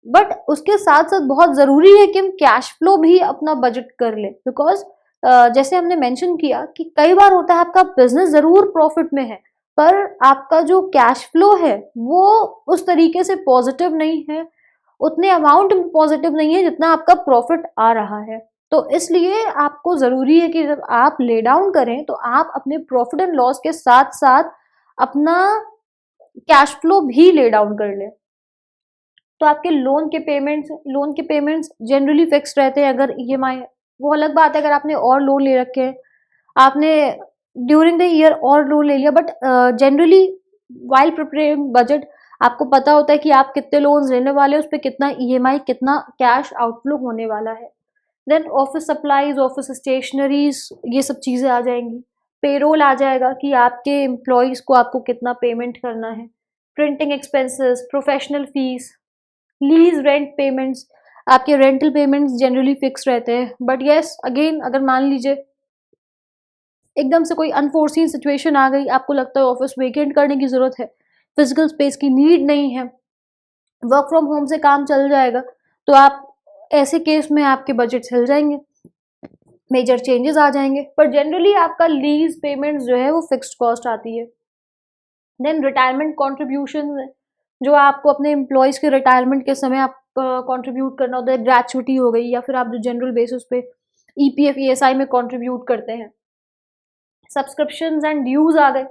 बट उसके साथ साथ बहुत जरूरी है कि हम कैश फ्लो भी अपना बजट कर ले। बिकॉज जैसे हमने मेंशन किया कि कई बार होता है आपका बिजनेस जरूर प्रॉफिट में है, पर आपका जो कैश फ्लो है वो उस तरीके से पॉजिटिव नहीं है, उतने अमाउंट में पॉजिटिव नहीं है जितना आपका प्रॉफिट आ रहा है। तो इसलिए आपको जरूरी है कि जब आप ले डाउन करें तो आप अपने प्रॉफिट एंड लॉस के साथ साथ अपना कैश फ्लो भी ले डाउन कर लें। तो आपके लोन के पेमेंट्स जनरली फिक्स रहते हैं। अगर ईएमआई, वो अलग बात है, अगर आपने और लोन ले रखे हैं, आपने ड्यूरिंग द ईयर और लोन ले लिया, but generally while preparing budget आपको पता होता है कि आप कितने लोन्स लेने वाले हैं, उस पर कितना ईएमआई, कितना कैश आउटफ्लो होने वाला है। Then office supplies, office stationeries, ये सब चीजें आ जाएंगी। पेरोल आ जाएगा कि आपके एम्प्लॉयज को आपको कितना पेमेंट करना है। Printing expenses, professional fees, lease rent payments. आपके रेंटल पेमेंट्स जनरली फिक्स रहते हैं, बट यस अगेन अगर मान लीजिए एकदम से कोई अनफोर्सीन सिचुएशन आ गई, आपको लगता है ऑफिस वेकेंट करने की जरूरत है, फिजिकल स्पेस की नीड नहीं है, वर्क फ्रॉम होम से काम चल जाएगा, तो आप ऐसे केस में आपके बजट हिल जाएंगे, मेजर चेंजेस आ जाएंगे। पर जनरली आपका लीज पेमेंट जो है वो फिक्स्ड कॉस्ट आती है। देन रिटायरमेंट कॉन्ट्रीब्यूशन, जो आपको अपने एम्प्लॉयज के रिटायरमेंट के समय आप कंट्रीब्यूट करना होता है, ग्रेचुइटी हो गई, या फिर आप जो जनरल बेसिस पे ईपीएफ ईएसआई में कंट्रीब्यूट करते हैं। सब्सक्रिप्शंस एंड ड्यूज आ गए,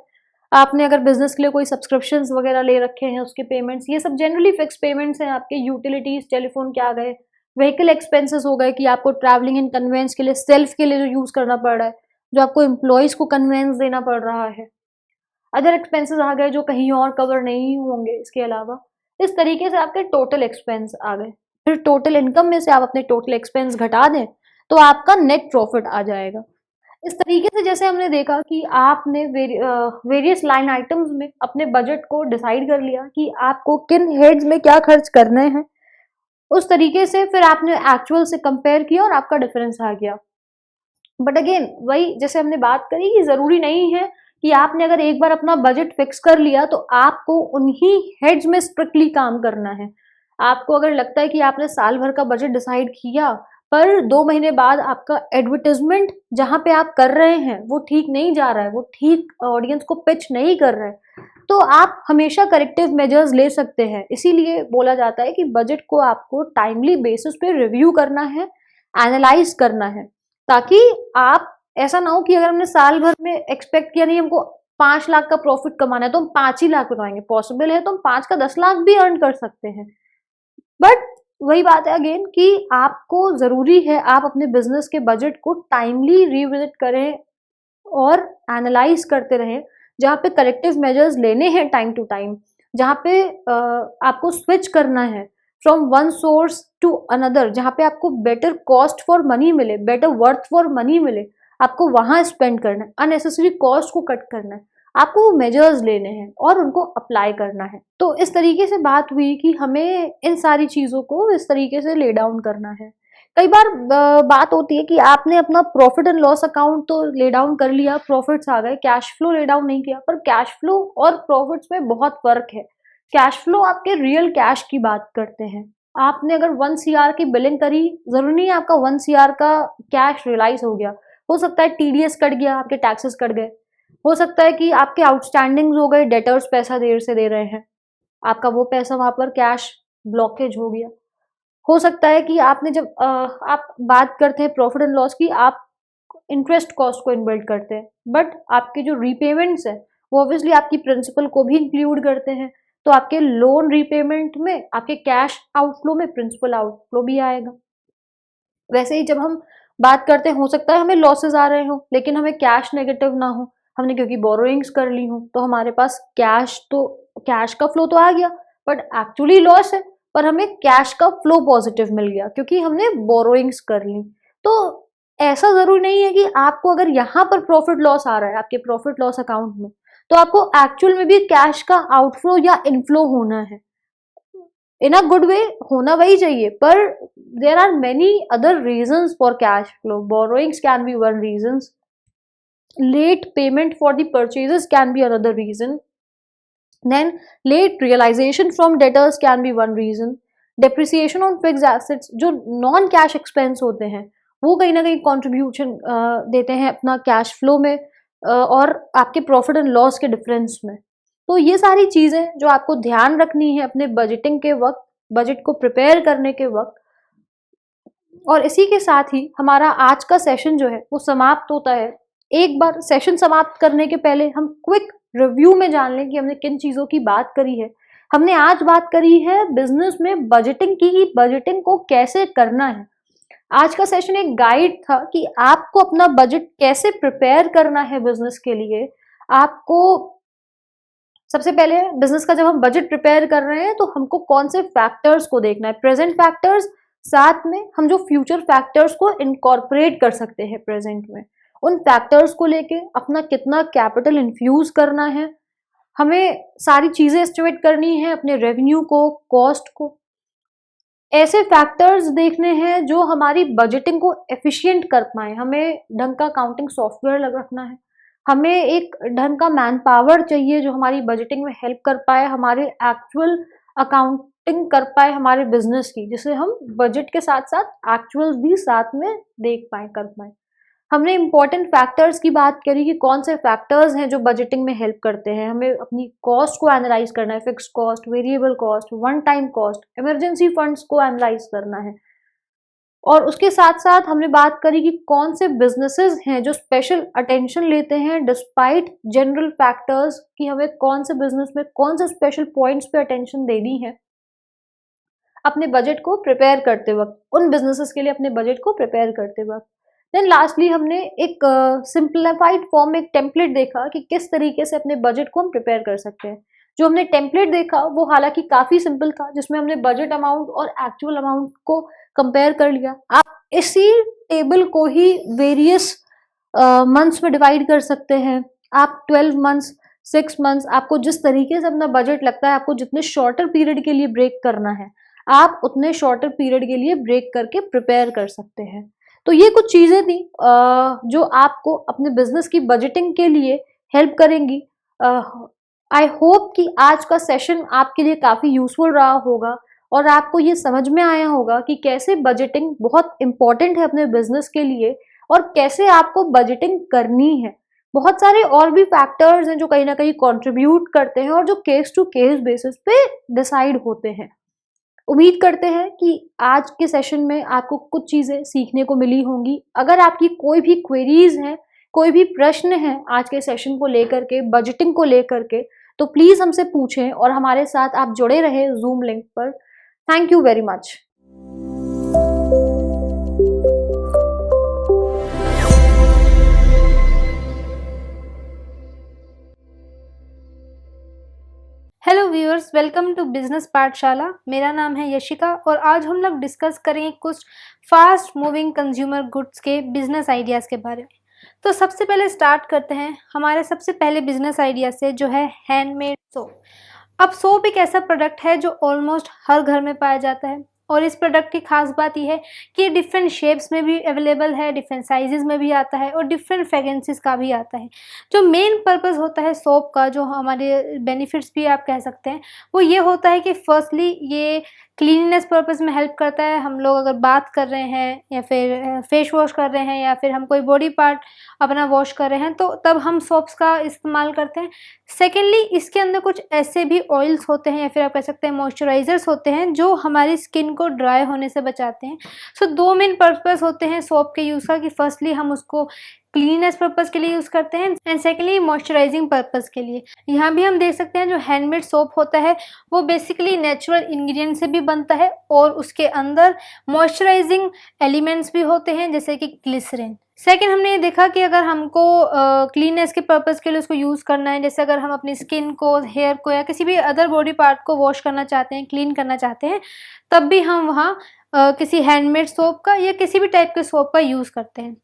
आपने अगर बिजनेस के लिए कोई सब्सक्रिप्शंस वगैरह ले रखे हैं, उसके पेमेंट्स, ये सब जनरली फिक्स पेमेंट्स हैं आपके। यूटिलिटीज, टेलीफोन के आ गए। व्हीकल एक्सपेंसेस हो गए कि आपको ट्रैवलिंग एंड कन्वेंस के लिए, सेल्फ के लिए जो यूज करना पड़ रहा है, जो आपको एम्प्लॉयज को कन्वेंस देना पड़ रहा है। अदर एक्सपेंसेस आ गए जो कहीं और कवर नहीं होंगे इसके अलावा। इस तरीके से आपके टोटल एक्सपेंस आ गए। फिर टोटल इनकम में से आप अपने टोटल एक्सपेंस घटा दें तो आपका नेट प्रॉफिट आ जाएगा। इस तरीके से जैसे हमने देखा कि आपने वेरियस लाइन आइटम्स में अपने बजट को डिसाइड कर लिया कि आपको किन हेड्स में क्या खर्च करने हैं, उस तरीके से फिर आपने एक्चुअल से कंपेयर किया और आपका डिफरेंस आ गया। बट अगेन वही जैसे हमने बात करी कि जरूरी नहीं है कि आपने अगर एक बार अपना बजट फिक्स कर लिया तो आपको उन्हीं हेड्स में स्ट्रिक्टली काम करना है। आपको अगर लगता है कि आपने साल भर का बजट डिसाइड किया पर 2 महीने बाद आपका एडवर्टाइजमेंट जहां पे आप कर रहे हैं वो ठीक नहीं जा रहा है, वो ठीक ऑडियंस को पिच नहीं कर रहा है, तो आप हमेशा करेक्टिव मेजर्स ले सकते हैं। इसीलिए बोला जाता है कि बजट को आपको टाइमली बेसिस पे रिव्यू करना है, एनालाइज करना है, ताकि आप ऐसा ना हो कि अगर हमने साल भर में एक्सपेक्ट किया नहीं हमको 5 लाख का प्रॉफिट कमाना है तो हम 5 ही लाख कमाएंगे। पॉसिबल है तो हम 5 का 10 लाख भी अर्न कर सकते हैं। बट वही बात है अगेन कि आपको जरूरी है आप अपने बिजनेस के बजट को टाइमली रिविजिट करें और एनालाइज करते रहें, जहाँ पे करेक्टिव मेजर्स लेने हैं टाइम टू टाइम, जहाँ पे आपको स्विच करना है from one source to another, जहाँ पे आपको बेटर कॉस्ट फॉर मनी मिले, बेटर वर्थ फॉर मनी मिले, आपको वहां स्पेंड करना है, अननेसेसरी कॉस्ट को कट करना है, आपको वो मेजर्स लेने हैं और उनको अप्लाई करना है। तो इस तरीके से बात हुई कि हमें इन सारी चीजों को इस तरीके से ले डाउन करना है। कई बार बात होती है कि आपने अपना प्रॉफिट एंड लॉस अकाउंट तो ले डाउन कर लिया, प्रॉफिट्स आ गए, कैश फ्लो ले डाउन नहीं किया। पर कैश फ्लो और प्रॉफिट्स में बहुत फर्क है। कैश फ्लो आपके रियल कैश की बात करते हैं। आपने अगर 1 CR की बिलिंग करी, जरूरी नहीं है आपका 1 CR का कैश रियलाइज हो गया, हो सकता है टीडीएस कट गया, आपके टैक्सेस कट गए, हो सकता है कि आपके आउटस्टैंडिंग हो गए, डेटर्स पैसा देर से दे रहे हैं, आपका वो पैसा वहां पर कैश ब्लॉकेज हो गया। हो सकता है कि आपने जब आप बात करते हैं प्रॉफिट एंड लॉस की, आप इंटरेस्ट कॉस्ट को इनबिल्ड करते हैं, बट आपके जो रीपेमेंट्स है वो ऑब्वियसली आपकी प्रिंसिपल को भी इंक्लूड करते हैं, तो आपके लोन रीपेमेंट में आपके कैश आउटफ्लो में प्रिंसिपल आउटफ्लो भी आएगा। वैसे ही जब हम बात करते हैं, हो सकता है हमें लॉसेस आ रहे हो लेकिन हमें कैश नेगेटिव ना हो, हमने क्योंकि बोरोइंग्स कर ली हो, तो हमारे पास कैश का फ्लो तो आ गया बट एक्चुअली लॉस है, पर हमें कैश का फ्लो पॉजिटिव मिल गया क्योंकि हमने बोरोइंग्स कर ली। तो ऐसा जरूरी नहीं है कि आपको अगर यहाँ पर प्रॉफिट लॉस आ रहा है आपके प्रॉफिट लॉस अकाउंट में, तो आपको एक्चुअल में भी कैश का आउटफ्लो या इनफ्लो होना है। इन अ गुड वे होना वही चाहिए, पर there are many other reasons for cash flow. Borrowings can be one reason, late payment for the purchases can be another reason, then late realization from debtors can be one reason, depreciation on fixed assets जो non cash expense होते हैं वो कहीं ना कहीं contribution देते हैं अपना कैश फ्लो में और आपके प्रॉफिट एंड लॉस के डिफरेंस में। तो ये सारी चीजें जो आपको ध्यान रखनी है अपने बजटिंग के वक्त, बजट को प्रिपेयर करने के वक्त। और इसी के साथ ही हमारा आज का सेशन जो है वो समाप्त होता है। एक बार सेशन समाप्त करने के पहले हम क्विक रिव्यू में जान लें कि हमने किन चीजों की बात करी है। हमने आज बात करी है बिजनेस में बजटिंग की, बजटिंग को कैसे करना है। आज का सेशन एक गाइड था कि आपको अपना बजट कैसे प्रिपेयर करना है बिजनेस के लिए, आपको सबसे पहले बिजनेस का जब हम बजट प्रिपेयर कर रहे हैं तो हमको कौन से फैक्टर्स को देखना है, प्रेजेंट फैक्टर्स, साथ में हम जो फ्यूचर फैक्टर्स को इनकॉर्पोरेट कर सकते हैं प्रेजेंट में, उन फैक्टर्स को लेके अपना कितना कैपिटल इन्फ्यूज करना है, हमें सारी चीजें एस्टिमेट करनी है, अपने रेवेन्यू को, कॉस्ट को। ऐसे फैक्टर्स देखने हैं जो हमारी बजटिंग को एफिशिएंट कर पाए। हमें ढंग का अकाउंटिंग सॉफ्टवेयर लग रखना है, हमें एक ढंग का मैन पावर चाहिए जो हमारी बजटिंग में हेल्प कर पाए, हमारे एक्चुअल अकाउंटिंग कर पाए हमारे बिजनेस की, जिससे हम बजट के साथ साथ एक्चुअल्स भी साथ में देख पाए, कर पाए। हमने इंपॉर्टेंट फैक्टर्स की बात करी कि कौन से फैक्टर्स हैं जो बजटिंग में हेल्प करते हैं। हमें अपनी कॉस्ट को एनालाइज करना है, fix cost, variable cost, one time cost, emergency funds को एनालाइज करना है। और उसके साथ साथ हमने बात करी कि कौन से बिजनेसेस हैं जो स्पेशल अटेंशन लेते हैं डिस्पाइट जनरल फैक्टर्स, कि हमें कौन से बिजनेस में कौन से स्पेशल पॉइंट्स पे अटेंशन देनी है अपने बजट को प्रिपेयर करते वक्त, उन बिजनेसेस के लिए अपने बजट को प्रिपेयर करते वक्त। देन लास्टली हमने एक सिंप्लीफाइड फॉर्म में एक टेम्पलेट देखा कि किस तरीके से अपने बजट को हम प्रिपेयर कर सकते हैं। जो हमने टेम्पलेट देखा वो हालांकि काफी सिंपल था, जिसमें हमने बजट अमाउंट और एक्चुअल अमाउंट को कंपेयर कर लिया। आप इसी टेबल को ही वेरियस मंथ्स में डिवाइड कर सकते हैं। आप 12 मंथ्स, 6 मंथ्स, आपको जिस तरीके से अपना बजट लगता है, आपको जितने शॉर्टर पीरियड के लिए ब्रेक करना है, आप उतने शॉर्टर पीरियड के लिए ब्रेक करके प्रिपेयर कर सकते हैं। तो ये कुछ चीजें थी जो आपको अपने बिजनेस की बजटिंग के लिए हेल्प करेंगी। आई होप कि आज का सेशन आपके लिए काफी यूजफुल रहा होगा और आपको ये समझ में आया होगा कि कैसे बजटिंग बहुत इंपॉर्टेंट है अपने बिजनेस के लिए और कैसे आपको बजटिंग करनी है। बहुत सारे और भी फैक्टर्स हैं जो कहीं ना कहीं कंट्रीब्यूट करते हैं और जो केस टू केस बेसिस पे डिसाइड होते हैं। उम्मीद करते हैं कि आज के सेशन में आपको कुछ चीजें सीखने को मिली होंगी। अगर आपकी कोई भी क्वेरीज हैं, कोई भी प्रश्न है आज के सेशन को लेकर के, बजटिंग को लेकर के, तो प्लीज हमसे पूछें और हमारे साथ आप जुड़े रहे जूम लिंक पर। Thank you very much. Hello viewers, welcome to business Pathshala. मेरा नाम है यशिका और आज हम लोग डिस्कस करेंगे कुछ फास्ट मूविंग कंज्यूमर गुड्स के बिजनेस आइडियाज़ के बारे में। तो सबसे पहले स्टार्ट करते हैं हमारे सबसे पहले बिजनेस आइडिया से, जो है हैंडमेड सोप। अब सोप एक ऐसा प्रोडक्ट है जो ऑलमोस्ट हर घर में पाया जाता है और इस प्रोडक्ट की खास बात यह है कि ये डिफरेंट शेप्स में भी अवेलेबल है, डिफरेंट साइजेस में भी आता है और डिफरेंट फ्रेगरेंसेस का भी आता है। जो मेन पर्पस होता है सोप का, जो हमारे बेनिफिट्स भी आप कह सकते हैं, वो ये होता है कि फर्स्टली ये क्लीननेस पर्पस में हेल्प करता है। हम लोग अगर बात कर रहे हैं या फिर फेस वॉश कर रहे हैं या फिर हम कोई बॉडी पार्ट अपना वॉश कर रहे हैं तो तब हम सोप्स का इस्तेमाल करते हैं। सेकेंडली, इसके अंदर कुछ ऐसे भी ऑयल्स होते हैं या फिर आप कह सकते हैं मॉइस्चराइजर्स होते हैं जो हमारी स्किन को ड्राई होने से बचाते हैं। सो दो मेन पर्पस होते हैं सोप के यूज़ का, कि फर्स्टली हम उसको क्लीननेस पर्पस के लिए यूज़ करते हैं एंड सेकेंडली मॉइस्चराइजिंग पर्पस के लिए। यहाँ भी हम देख सकते हैं जो हैंडमेड सोप होता है वो बेसिकली नेचुरल इंग्रेडिएंट से भी बनता है और उसके अंदर मॉइस्चराइजिंग एलिमेंट्स भी होते हैं जैसे कि ग्लिसरीन। सेकेंड, हमने ये देखा कि अगर हमको क्लीननेस के पर्पस के लिए उसको यूज़ करना है, जैसे अगर हम अपनी स्किन को, हेयर को या किसी भी अदर बॉडी पार्ट को वॉश करना चाहते हैं, क्लीन करना चाहते हैं, तब भी हम वहाँ किसी हैंडमेड सोप का या किसी भी टाइप के सोप का यूज़ करते हैं।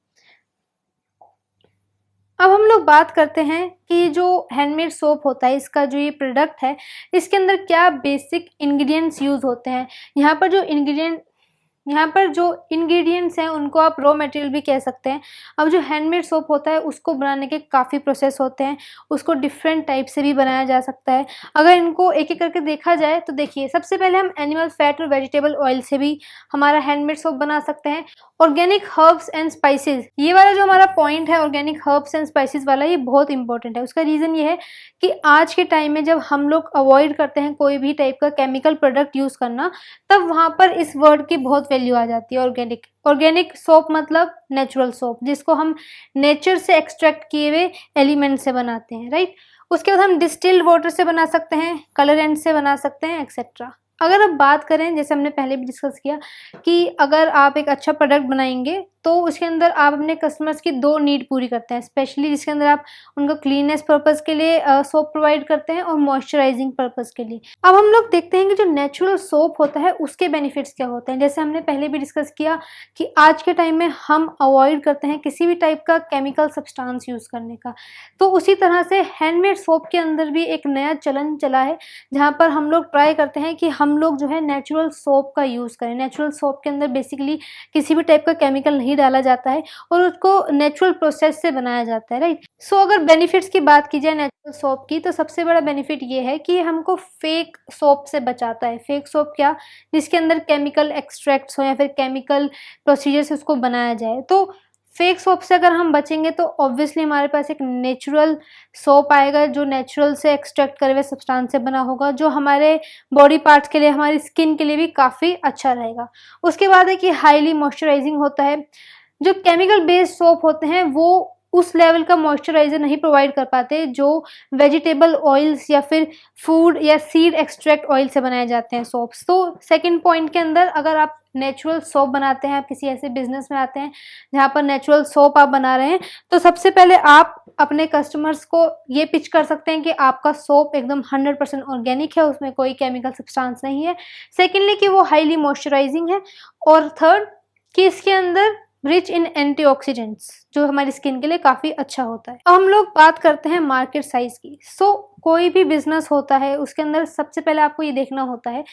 अब हम लोग बात करते हैं कि जो हैंडमेड सोप होता है, इसका जो ये प्रोडक्ट है, इसके अंदर क्या बेसिक इंग्रेडिएंट्स यूज़ होते हैं। यहाँ पर जो इंग्रेडिएंट्स हैं उनको आप रॉ मटेरियल भी कह सकते हैं। अब जो हैंडमेड सोप होता है उसको बनाने के काफ़ी प्रोसेस होते हैं, उसको डिफरेंट टाइप से भी बनाया जा सकता है। अगर इनको एक एक करके देखा जाए तो देखिए, सबसे पहले हम एनिमल फैट और वेजिटेबल ऑयल से भी हमारा हैंडमेड सोप बना सकते हैं। ऑर्गेनिक हर्ब्स एंड स्पाइसेस, ये वाला जो हमारा पॉइंट है ऑर्गेनिक हर्ब्स एंड स्पाइसेस वाला, ये बहुत इंपॉर्टेंट है। उसका रीज़न ये है कि आज के टाइम में जब हम लोग अवॉइड करते हैं कोई भी टाइप का केमिकल प्रोडक्ट यूज़ करना, तब वहाँ पर इस वर्ड की बहुत वैल्यू आ जाती है। ऑर्गेनिक सोप मतलब नेचुरल सोप, जिसको हम नेचर से एक्सट्रैक्ट किए हुए एलिमेंट से बनाते हैं, राइट। उसके बाद हम डिस्टिल्ड वाटर से बना सकते हैं, कलरेंट से बना सकते हैं, एक्सेट्रा। अगर अब बात करें, जैसे हमने पहले भी डिस्कस किया, कि अगर आप एक अच्छा प्रोडक्ट बनाएंगे तो उसके अंदर आप अपने कस्टमर्स की 2 नीड पूरी करते हैं, स्पेशली जिसके अंदर आप उनको क्लीननेस पर्पज़ के लिए सोप प्रोवाइड करते हैं और मॉइस्चराइजिंग पर्पज़ के लिए। अब हम लोग देखते हैं कि जो नेचुरल सोप होता है उसके बेनिफिट्स क्या होते हैं। जैसे हमने पहले भी डिस्कस किया कि आज के टाइम में हम अवॉइड करते हैं किसी भी टाइप का केमिकल सब्सटेंस यूज़ करने का, तो उसी तरह से हैंडमेड सोप के अंदर भी एक नया चलन चला है, जहाँ पर हम लोग ट्राई करते हैं कि हम लोग जो है नेचुरल सोप का यूज़ करें। नेचुरल सोप के अंदर बेसिकली किसी भी टाइप का केमिकल नहीं डाला जाता है और उसको नेचुरल प्रोसेस से बनाया जाता है, राइट। सो अगर बेनिफिट्स की बात की जाए नेचुरल सोप की, तो सबसे बड़ा बेनिफिट ये है कि हमको फेक सोप से बचाता है। फेक सोप क्या, जिसके अंदर केमिकल एक्सट्रैक्ट्स हो या फिर केमिकल प्रोसीजर से उसको बनाया जाए। तो फेक सोप से अगर हम बचेंगे तो ऑब्वियसली हमारे पास एक नेचुरल सोप आएगा जो नेचुरल से एक्सट्रैक्ट करे हुए सब्सटेंस से बना होगा, जो हमारे बॉडी पार्ट्स के लिए, हमारी स्किन के लिए भी काफ़ी अच्छा रहेगा। उसके बाद है कि हाईली मॉइस्चराइजिंग होता है। जो केमिकल बेस्ड सोप होते हैं वो उस लेवल का मॉइस्चराइज़र नहीं प्रोवाइड कर पाते जो वेजिटेबल ऑयल्स या फिर फूड या सीड एक्सट्रैक्ट ऑयल से बनाए जाते हैं सोप्स। तो सेकंड पॉइंट के अंदर अगर आप नेचुरल सोप बनाते हैं, आप किसी ऐसे बिजनेस में आते हैं जहाँ पर नेचुरल सोप आप बना रहे हैं, तो सबसे पहले आप अपने कस्टमर्स को ये पिच कर सकते हैं कि आपका सोप एकदम 100% ऑर्गेनिक है, उसमें कोई केमिकल सब्सटेंस नहीं है। सेकेंडली कि वो हाईली मॉइस्चराइजिंग है, और थर्ड कि इसके अंदर रिच इन एंटीऑक्सीडेंट्स जो हमारी स्किन के लिए काफ़ी अच्छा होता है। अब हम लोग बात करते हैं मार्केट साइज की। कोई भी बिजनेस होता है उसके अंदर सबसे पहले आपको ये देखना होता है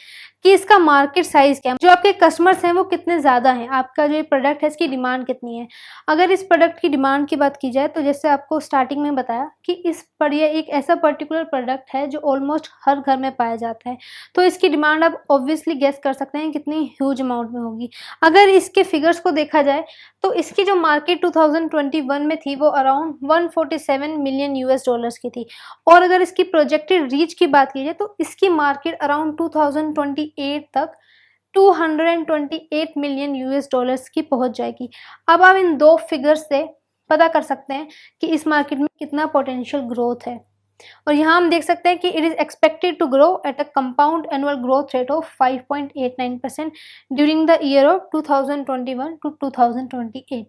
कि इसका मार्केट साइज क्या है, जो आपके कस्टमर्स हैं वो कितने ज़्यादा हैं, आपका जो ये प्रोडक्ट है इसकी डिमांड कितनी है। अगर इस प्रोडक्ट की डिमांड की बात की जाए तो जैसे आपको स्टार्टिंग में बताया कि इस पर ये एक ऐसा पर्टिकुलर प्रोडक्ट है जो ऑलमोस्ट हर घर में पाया जाता है, तो इसकी डिमांड आप ऑब्वियसली गेस कर सकते हैं कितनी ह्यूज अमाउंट में होगी। अगर इसके फिगर्स को देखा जाए तो इसकी जो मार्केट 2021 में थी वो अराउंड 147 मिलियन यूएस डॉलर्स की थी, और अगर इसकी प्रोजेक्टेड रीच की बात की जाए तो इसकी मार्केट अराउंड 2028 तक 228 मिलियन यूएस डॉलर्स की पहुंच जाएगी। अब आप इन दो फिगर्स से पता कर सकते हैं कि इस मार्केट में कितना पोटेंशियल ग्रोथ है, और यहाँ हम देख सकते हैं कि it is expected to grow at a compound annual growth rate of 5.89% during the year of 2021 to 2028।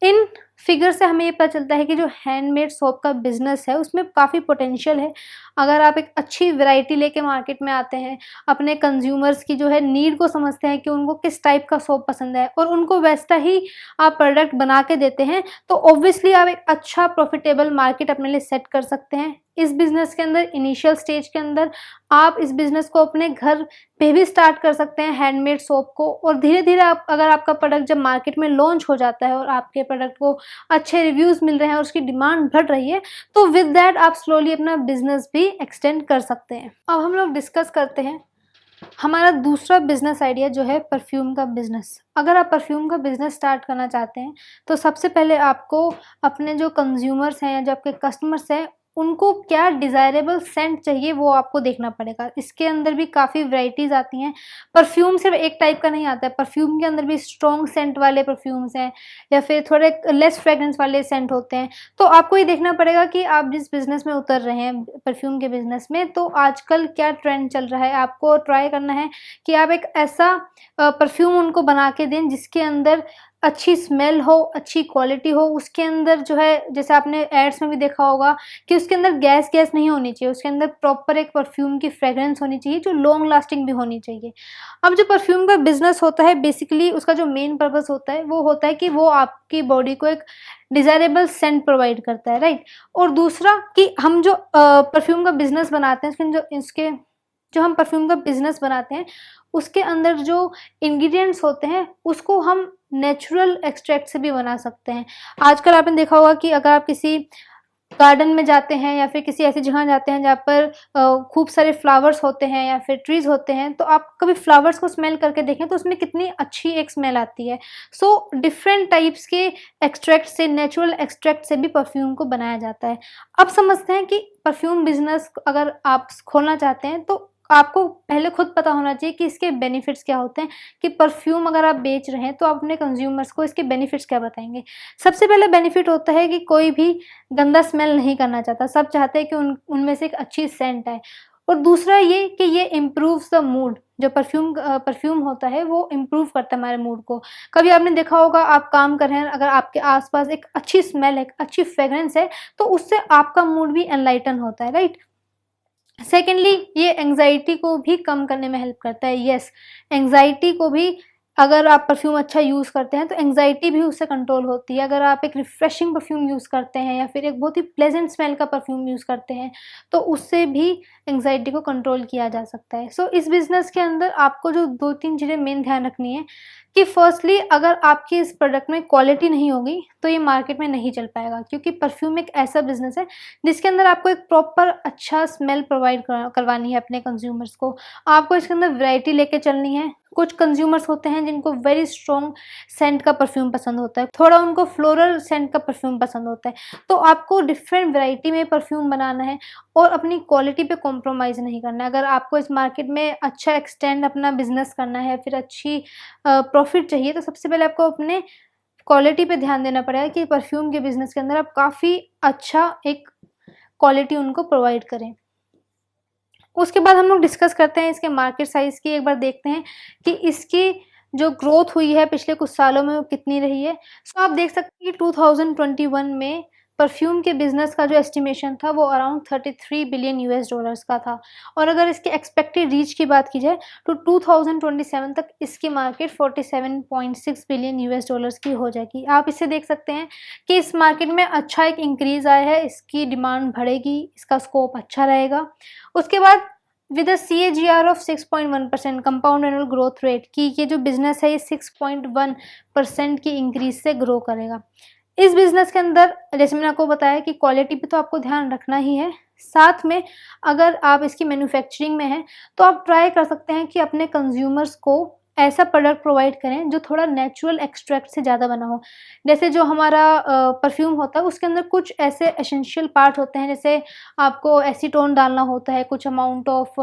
इन फिगर से हमें ये पता चलता है कि जो हैंडमेड सोप का बिजनेस है उसमें काफ़ी पोटेंशियल है। अगर आप एक अच्छी वैरायटी लेके मार्केट में आते हैं, अपने कंज्यूमर्स की जो है नीड को समझते हैं कि उनको किस टाइप का सोप पसंद है और उनको वैसा ही आप प्रोडक्ट बना के देते हैं, तो ऑब्वियसली आप एक अच्छा प्रॉफिटेबल मार्केट अपने लिए सेट कर सकते हैं। इस बिज़नेस के अंदर इनिशियल स्टेज के अंदर आप इस बिज़नेस को अपने घर पे भी स्टार्ट कर सकते हैं हैंडमेड सोप को, और धीरे धीरे आप अगर आपका प्रोडक्ट जब मार्केट में लॉन्च हो जाता है और आपके प्रोडक्ट को अच्छे रिव्यूज़ मिल रहे हैं और उसकी डिमांड बढ़ रही है, तो विद दैट आप स्लोली अपना बिजनेस भी एक्सटेंड कर सकते हैं। अब हम लोग डिस्कस करते हैं हमारा दूसरा बिजनेस आइडिया जो है परफ्यूम का बिजनेस। अगर आप परफ्यूम का बिजनेस स्टार्ट करना चाहते हैं तो सबसे पहले आपको अपने जो कंज्यूमर्स हैं या जो आपके कस्टमर्स हैं उनको क्या डिज़ायरेबल सेंट चाहिए वो आपको देखना पड़ेगा। इसके अंदर भी काफ़ी वैराइटीज़ आती हैं। परफ्यूम सिर्फ एक टाइप का नहीं आता है, परफ्यूम के अंदर भी स्ट्रॉन्ग सेंट वाले परफ्यूम्स हैं या फिर थोड़े लेस फ्रेगरेंस वाले सेंट होते हैं। तो आपको ये देखना पड़ेगा कि आप जिस बिज़नेस में उतर रहे हैं परफ्यूम के बिज़नेस में, तो आजकल क्या ट्रेंड चल रहा है। आपको ट्राई करना है कि आप एक ऐसा परफ्यूम उनको बना के दें जिसके अंदर अच्छी स्मेल हो, अच्छी क्वालिटी हो। उसके अंदर जो है जैसे आपने एड्स में भी देखा होगा कि उसके अंदर गैस नहीं होनी चाहिए, उसके अंदर प्रॉपर एक परफ्यूम की फ्रेगरेंस होनी चाहिए जो लॉन्ग लास्टिंग भी होनी चाहिए। अब जो परफ्यूम का बिजनेस होता है बेसिकली उसका जो मेन पर्पस होता है वो होता है कि वो आपकी बॉडी को एक डिज़ायरेबल सेंट प्रोवाइड करता है, राइट। और दूसरा कि हम जो परफ्यूम का बिजनेस बनाते हैं जो हम परफ्यूम का बिजनेस बनाते हैं उसके अंदर जो इंग्रेडिएंट्स होते हैं उसको हम नेचुरल एक्सट्रैक्ट से भी बना सकते हैं। आजकल आपने देखा होगा कि अगर आप किसी गार्डन में जाते हैं या फिर किसी ऐसी जगह जाते हैं जहाँ पर खूब सारे फ्लावर्स होते हैं या फिर ट्रीज होते हैं, तो आप कभी फ्लावर्स को स्मेल करके देखें तो उसमें कितनी अच्छी एक स्मेल आती है। सो डिफरेंट टाइप्स के एक्सट्रैक्ट से, नेचुरल एक्सट्रैक्ट से भी परफ्यूम को बनाया जाता है। अब समझते हैं कि परफ्यूम बिजनेस अगर आप खोलना चाहते हैं तो आपको पहले खुद पता होना चाहिए कि इसके बेनिफिट्स क्या होते हैं, कि परफ्यूम अगर आप बेच रहे हैं तो आप अपने कंज्यूमर्स को इसके बेनिफिट्स क्या बताएंगे। सबसे पहले बेनिफिट होता है कि कोई भी गंदा स्मेल नहीं करना चाहता, सब चाहते हैं कि उनमें से एक अच्छी सेंट आए। और दूसरा ये कि ये इम्प्रूव्स द मूड। जो परफ्यूम होता है वो इम्प्रूव करता है हमारे मूड को। कभी आपने देखा होगा, आप काम कर रहे हैं, अगर आपके आसपास एक अच्छी स्मेल है, एक अच्छी फ्रेग्रेंस है, तो उससे आपका मूड भी एनलाइटन होता है, राइट। सेकेंडली, ये एंग्जाइटी को भी कम करने में हेल्प करता है। यस, एंग्जाइटी को भी, अगर आप परफ्यूम अच्छा यूज़ करते हैं तो एंग्जाइटी भी उससे कंट्रोल होती है। अगर आप एक रिफ्रेशिंग परफ्यूम यूज़ करते हैं या फिर एक बहुत ही प्लेजेंट स्मेल का परफ्यूम यूज़ करते हैं, तो उससे भी एंग्जाइटी को कंट्रोल किया जा सकता है। सो इस बिज़नेस के अंदर आपको जो 2-3 चीज़ें मेन ध्यान रखनी है कि फर्स्टली, अगर आपकी इस प्रोडक्ट में क्वालिटी नहीं होगी तो ये मार्केट में नहीं चल पाएगा, क्योंकि परफ्यूम एक ऐसा बिज़नेस है जिसके अंदर आपको एक प्रॉपर अच्छा स्मेल प्रोवाइड करवानी है अपने कंज्यूमर्स को। आपको इसके अंदर वैरायटी लेके चलनी है। कुछ कंज्यूमर्स होते हैं जिनको वेरी स्ट्रॉन्ग सेंट का परफ्यूम पसंद होता है, थोड़ा उनको फ्लोरल सेंट का परफ्यूम पसंद होता है, तो आपको डिफरेंट वैरायटी में परफ्यूम बनाना है और अपनी क्वालिटी पे कॉम्प्रोमाइज़ नहीं करना है। अगर आपको इस मार्केट में अच्छा एक्सटेंड अपना बिजनेस करना है, फिर अच्छी प्रॉफिट चाहिए, तो सबसे पहले आपको अपने क्वालिटी पे ध्यान देना पड़ेगा कि परफ्यूम के बिजनेस के अंदर आप काफ़ी अच्छा एक क्वालिटी उनको प्रोवाइड करें। उसके बाद हम लोग डिस्कस करते हैं इसके मार्केट साइज़ की। एक बार देखते हैं कि इसकी जो ग्रोथ हुई है पिछले कुछ सालों में वो कितनी रही है। सो आप देख सकते हैं कि 2021 में परफ्यूम के बिज़नेस का जो एस्टिमेशन था वो अराउंड 33 बिलियन यूएस डॉलर्स का था, और अगर इसके एक्सपेक्टेड रीच की बात की जाए तो 2027 तक इसकी मार्केट 47.6 बिलियन यूएस डॉलर्स की हो जाएगी। आप इससे देख सकते हैं कि इस मार्केट में अच्छा एक इंक्रीज़ आया है, इसकी डिमांड बढ़ेगी, इसका स्कोप अच्छा रहेगा। उसके बाद with a CAGR of 6.1% compound annual growth rate की ये जो बिज़नेस है ये 6.1% की इंक्रीज से ग्रो करेगा। इस बिज़नेस के अंदर जैसे मैंने आपको बताया कि क्वालिटी पे तो आपको ध्यान रखना ही है, साथ में अगर आप इसकी मैन्युफैक्चरिंग में हैं तो आप ट्राई कर सकते हैं कि अपने कंज्यूमर्स को ऐसा प्रोडक्ट प्रोवाइड करें जो थोड़ा नेचुरल एक्सट्रैक्ट से ज़्यादा बना हो। जैसे जो हमारा परफ्यूम होता है उसके अंदर कुछ ऐसे एसेंशियल पार्ट होते हैं, जैसे आपको एसीटोन डालना होता है, कुछ अमाउंट ऑफ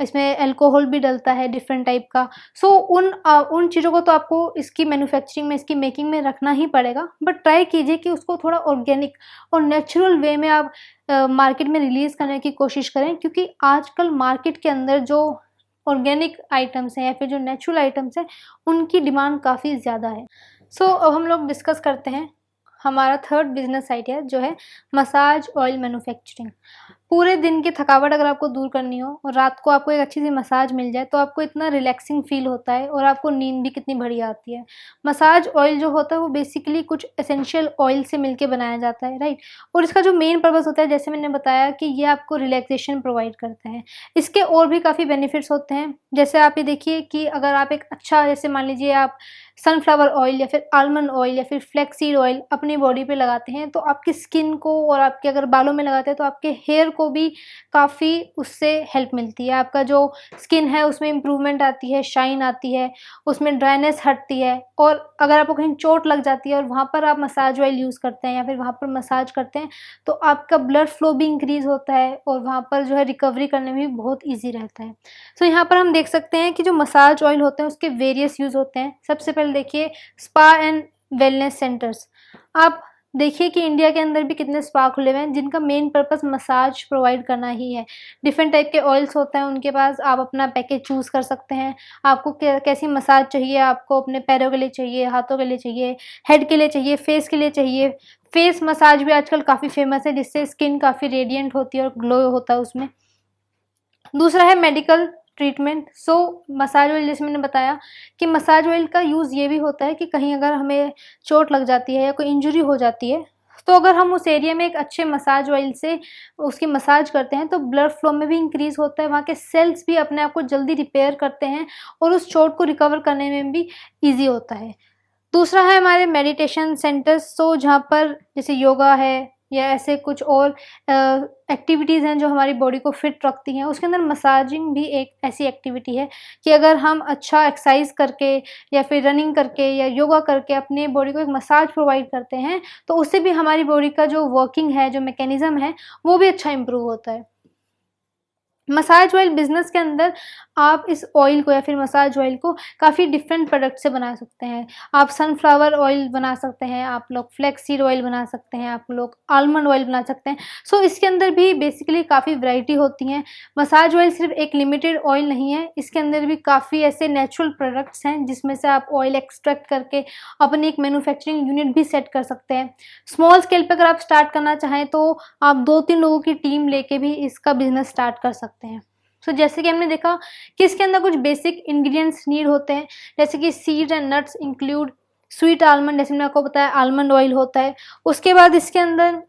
इसमें अल्कोहल भी डलता है डिफरेंट टाइप का। सो उन चीज़ों को तो आपको इसकी मैन्युफैक्चरिंग में, इसकी मेकिंग में रखना ही पड़ेगा, बट ट्राई कीजिए कि उसको थोड़ा ऑर्गेनिक और नेचुरल वे में आप मार्केट में रिलीज़ करने की कोशिश करें, क्योंकि आजकल मार्केट के अंदर जो ऑर्गेनिक आइटम्स हैं या फिर जो नेचुरल आइटम्स हैं उनकी डिमांड काफ़ी ज़्यादा है। सो अब हम लोग डिस्कस करते हैं हमारा थर्ड बिजनेस आइडिया जो है मसाज ऑयल मैन्युफैक्चरिंग। पूरे दिन की थकावट अगर आपको दूर करनी हो और रात को आपको एक अच्छी सी मसाज मिल जाए तो आपको इतना रिलैक्सिंग फील होता है और आपको नींद भी कितनी बढ़िया आती है। मसाज ऑयल जो होता है वो बेसिकली कुछ एसेंशियल ऑयल से मिलके बनाया जाता है, राइट। और इसका जो मेन पर्पस होता है, जैसे मैंने बताया कि ये आपको रिलैक्सेशन प्रोवाइड करता है। इसके और भी काफ़ी बेनिफिट्स होते हैं, जैसे आप ये देखिए कि अगर आप एक अच्छा, जैसे मान लीजिए आप सनफ्लावर ऑयल या फिर आलमंड ऑयल या फिर फ्लैक्सीड ऑयल अपनी बॉडी पे लगाते हैं तो आपकी स्किन को, और आपके अगर बालों में लगाते हैं तो आपके हेयर को भी काफ़ी उससे हेल्प मिलती है। आपका जो स्किन है उसमें इम्प्रूवमेंट आती है, शाइन आती है, उसमें ड्राइनेस हटती है। और अगर आपको कहीं चोट लग जाती है और वहाँ पर आप मसाज ऑयल यूज़ करते हैं या फिर वहाँ पर मसाज करते हैं तो आपका ब्लड फ्लो भी इंक्रीज़ होता है और वहाँ पर जो है रिकवरी करने में भी बहुत ईजी रहता है। सो यहाँ पर हम देख सकते हैं कि जो मसाज ऑयल होते हैं उसके वेरियस यूज़ होते हैं। सबसे पहले देखिए स्पा एंड वेलनेस सेंटर्स। आप देखिए कि इंडिया के अंदर भी कितने स्पा खुले हुए हैं जिनका मेन पर्पस मसाज प्रोवाइड करना ही है। डिफरेंट टाइप के ऑयल्स होते हैं उनके पास, आप अपना पैकेज चूज़ कर सकते हैं। आपको कैसी मसाज चाहिए, आपको अपने पैरों के लिए चाहिए, हाथों के लिए चाहिए, हेड के लिए चाहिए, फेस के लिए चाहिए। फेस मसाज भी आजकल काफ़ी फेमस है जिससे स्किन काफ़ी रेडिएंट होती है और ग्लो होता है उसमें। दूसरा है मेडिकल ट्रीटमेंट। सो मसाज ऑयल, जैसे मैंने बताया कि मसाज ऑयल का यूज़ ये भी होता है कि कहीं अगर हमें चोट लग जाती है या कोई इंजरी हो जाती है तो अगर हम उस एरिया में एक अच्छे मसाज ऑयल से उसकी मसाज करते हैं तो ब्लड फ्लो में भी इंक्रीज़ होता है, वहाँ के सेल्स भी अपने आप को जल्दी रिपेयर करते हैं और उस चोट को रिकवर करने में भी ईजी होता है। दूसरा है हमारे मेडिटेशन सेंटर्स। सो जहाँ पर जैसे योगा है या ऐसे कुछ और एक्टिविटीज़ हैं जो हमारी बॉडी को फिट रखती हैं, उसके अंदर मसाजिंग भी एक ऐसी एक्टिविटी है कि अगर हम अच्छा एक्सरसाइज करके या फिर रनिंग करके या योगा करके अपने बॉडी को एक मसाज प्रोवाइड करते हैं तो उससे भी हमारी बॉडी का जो वर्किंग है, जो मैकेनिज़्म है, वो भी अच्छा इम्प्रूव होता है। मसाज ऑयल बिज़नेस के अंदर आप इस ऑयल को या फिर मसाज ऑयल को काफ़ी डिफरेंट प्रोडक्ट से बना सकते हैं। आप सनफ्लावर ऑयल बना सकते हैं, आप लोग फ्लैक्स सीड ऑयल बना सकते हैं, आप लोग आलमंड ऑयल बना सकते हैं। सो इसके अंदर भी बेसिकली काफ़ी वैरायटी होती हैं। मसाज ऑयल सिर्फ एक लिमिटेड ऑयल नहीं है, इसके अंदर भी काफ़ी ऐसे नेचुरल प्रोडक्ट्स हैं जिसमें से आप ऑयल एक्सट्रैक्ट करके अपनी एक मैन्युफैक्चरिंग यूनिट भी सेट कर सकते हैं। स्मॉल स्केल पर अगर आप स्टार्ट करना चाहें तो आप 2-3 लोगों की टीम लेके भी इसका बिजनेस स्टार्ट कर सकते हैं। सो जैसे कि हमने देखा कि इसके अंदर कुछ बेसिक इंग्रेडिएंट्स नीड होते हैं, जैसे कि seeds and nuts include sweet almond, जैसे मैंने आपको बताया आलमंड ऑयल होता है। उसके बाद इसके अंदर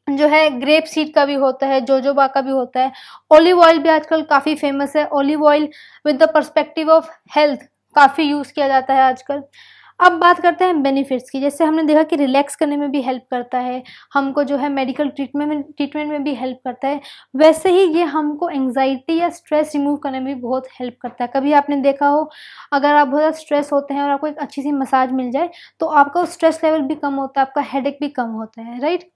जो है ग्रेप सीड का भी होता है, जोजोबा का भी होता है। ऑलिव ऑयल भी आजकल काफ़ी फेमस है। Olive oil with the perspective of health काफ़ी यूज़ किया जाता है आजकल। अब बात करते हैं बेनिफिट्स की। जैसे हमने देखा कि रिलैक्स करने में भी हेल्प करता है, हमको जो है मेडिकल ट्रीटमेंट में भी हेल्प करता है, वैसे ही ये हमको एंग्जाइटी या स्ट्रेस रिमूव करने में भी बहुत हेल्प करता है। कभी आपने देखा हो, अगर आप बहुत ज़्यादा स्ट्रेस होते हैं और आपको एक अच्छी सी मसाज मिल जाए तो आपका स्ट्रेस लेवल भी कम होता है, आपका हेडेक भी कम होता है, राइट।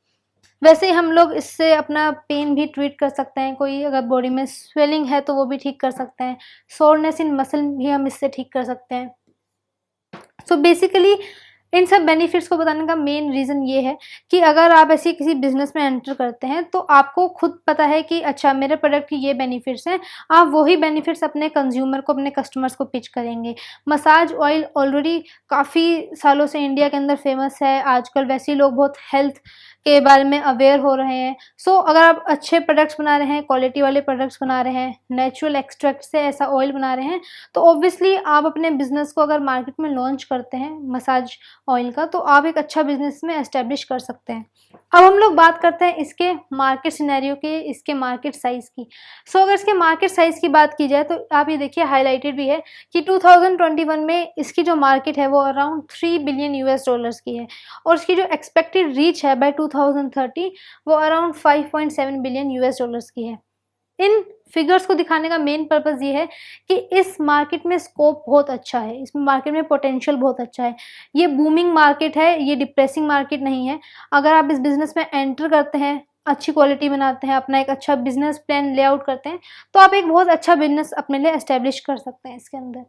वैसे ही हम लोग इससे अपना पेन भी ट्रीट कर सकते हैं। कोई अगर बॉडी में स्वेलिंग है तो वो भी ठीक कर सकते हैं। सोरनेस इन मसल भी हम इससे ठीक कर सकते हैं। सो बेसिकली इन सब बेनिफिट्स को बताने का मेन रीज़न ये है कि अगर आप ऐसी किसी बिजनेस में एंटर करते हैं तो आपको खुद पता है कि अच्छा मेरे प्रोडक्ट की ये बेनिफिट्स हैं, आप वही बेनिफिट्स अपने कंज्यूमर को, अपने कस्टमर्स को पिच करेंगे। मसाज ऑयल ऑलरेडी काफ़ी सालों से इंडिया के अंदर फेमस है। आजकल वैसे ही लोग बहुत हेल्थ के बारे में अवेयर हो रहे हैं। सो अगर आप अच्छे प्रोडक्ट्स बना रहे हैं, क्वालिटी वाले प्रोडक्ट्स बना रहे हैं, नेचुरल एक्सट्रैक्ट से ऐसा ऑयल बना रहे हैं, तो ऑब्वियसली आप अपने बिजनेस को अगर मार्केट में लॉन्च करते हैं मसाज ऑयल का, तो आप एक अच्छा बिजनेस में एस्टेब्लिश कर सकते हैं। अब हम लोग बात करते हैं इसके मार्केट सिनेरियो के, इसके मार्केट साइज़ की। सो अगर इसके मार्केट साइज़ की बात की जाए तो आप ये देखिए हाईलाइटेड भी है कि 2021 में इसकी जो मार्केट है वो अराउंड $3 बिलियन की है और इसकी जो एक्सपेक्टेड रीच है बाय 2030 वो अराउंड $5.7 बिलियन की है। इन फिगर्स को दिखाने का मेन पर्पज़ ये है कि इस मार्केट में स्कोप बहुत अच्छा है, इस मार्केट में पोटेंशियल बहुत अच्छा है। ये बूमिंग मार्केट है, ये डिप्रेसिंग मार्केट नहीं है। अगर आप इस बिज़नेस में एंटर करते हैं, अच्छी क्वालिटी बनाते हैं, अपना एक अच्छा बिज़नेस प्लान लेआउट करते हैं, तो आप एक बहुत अच्छा बिज़नेस अपने लिए एस्टेब्लिश कर सकते हैं इसके अंदर,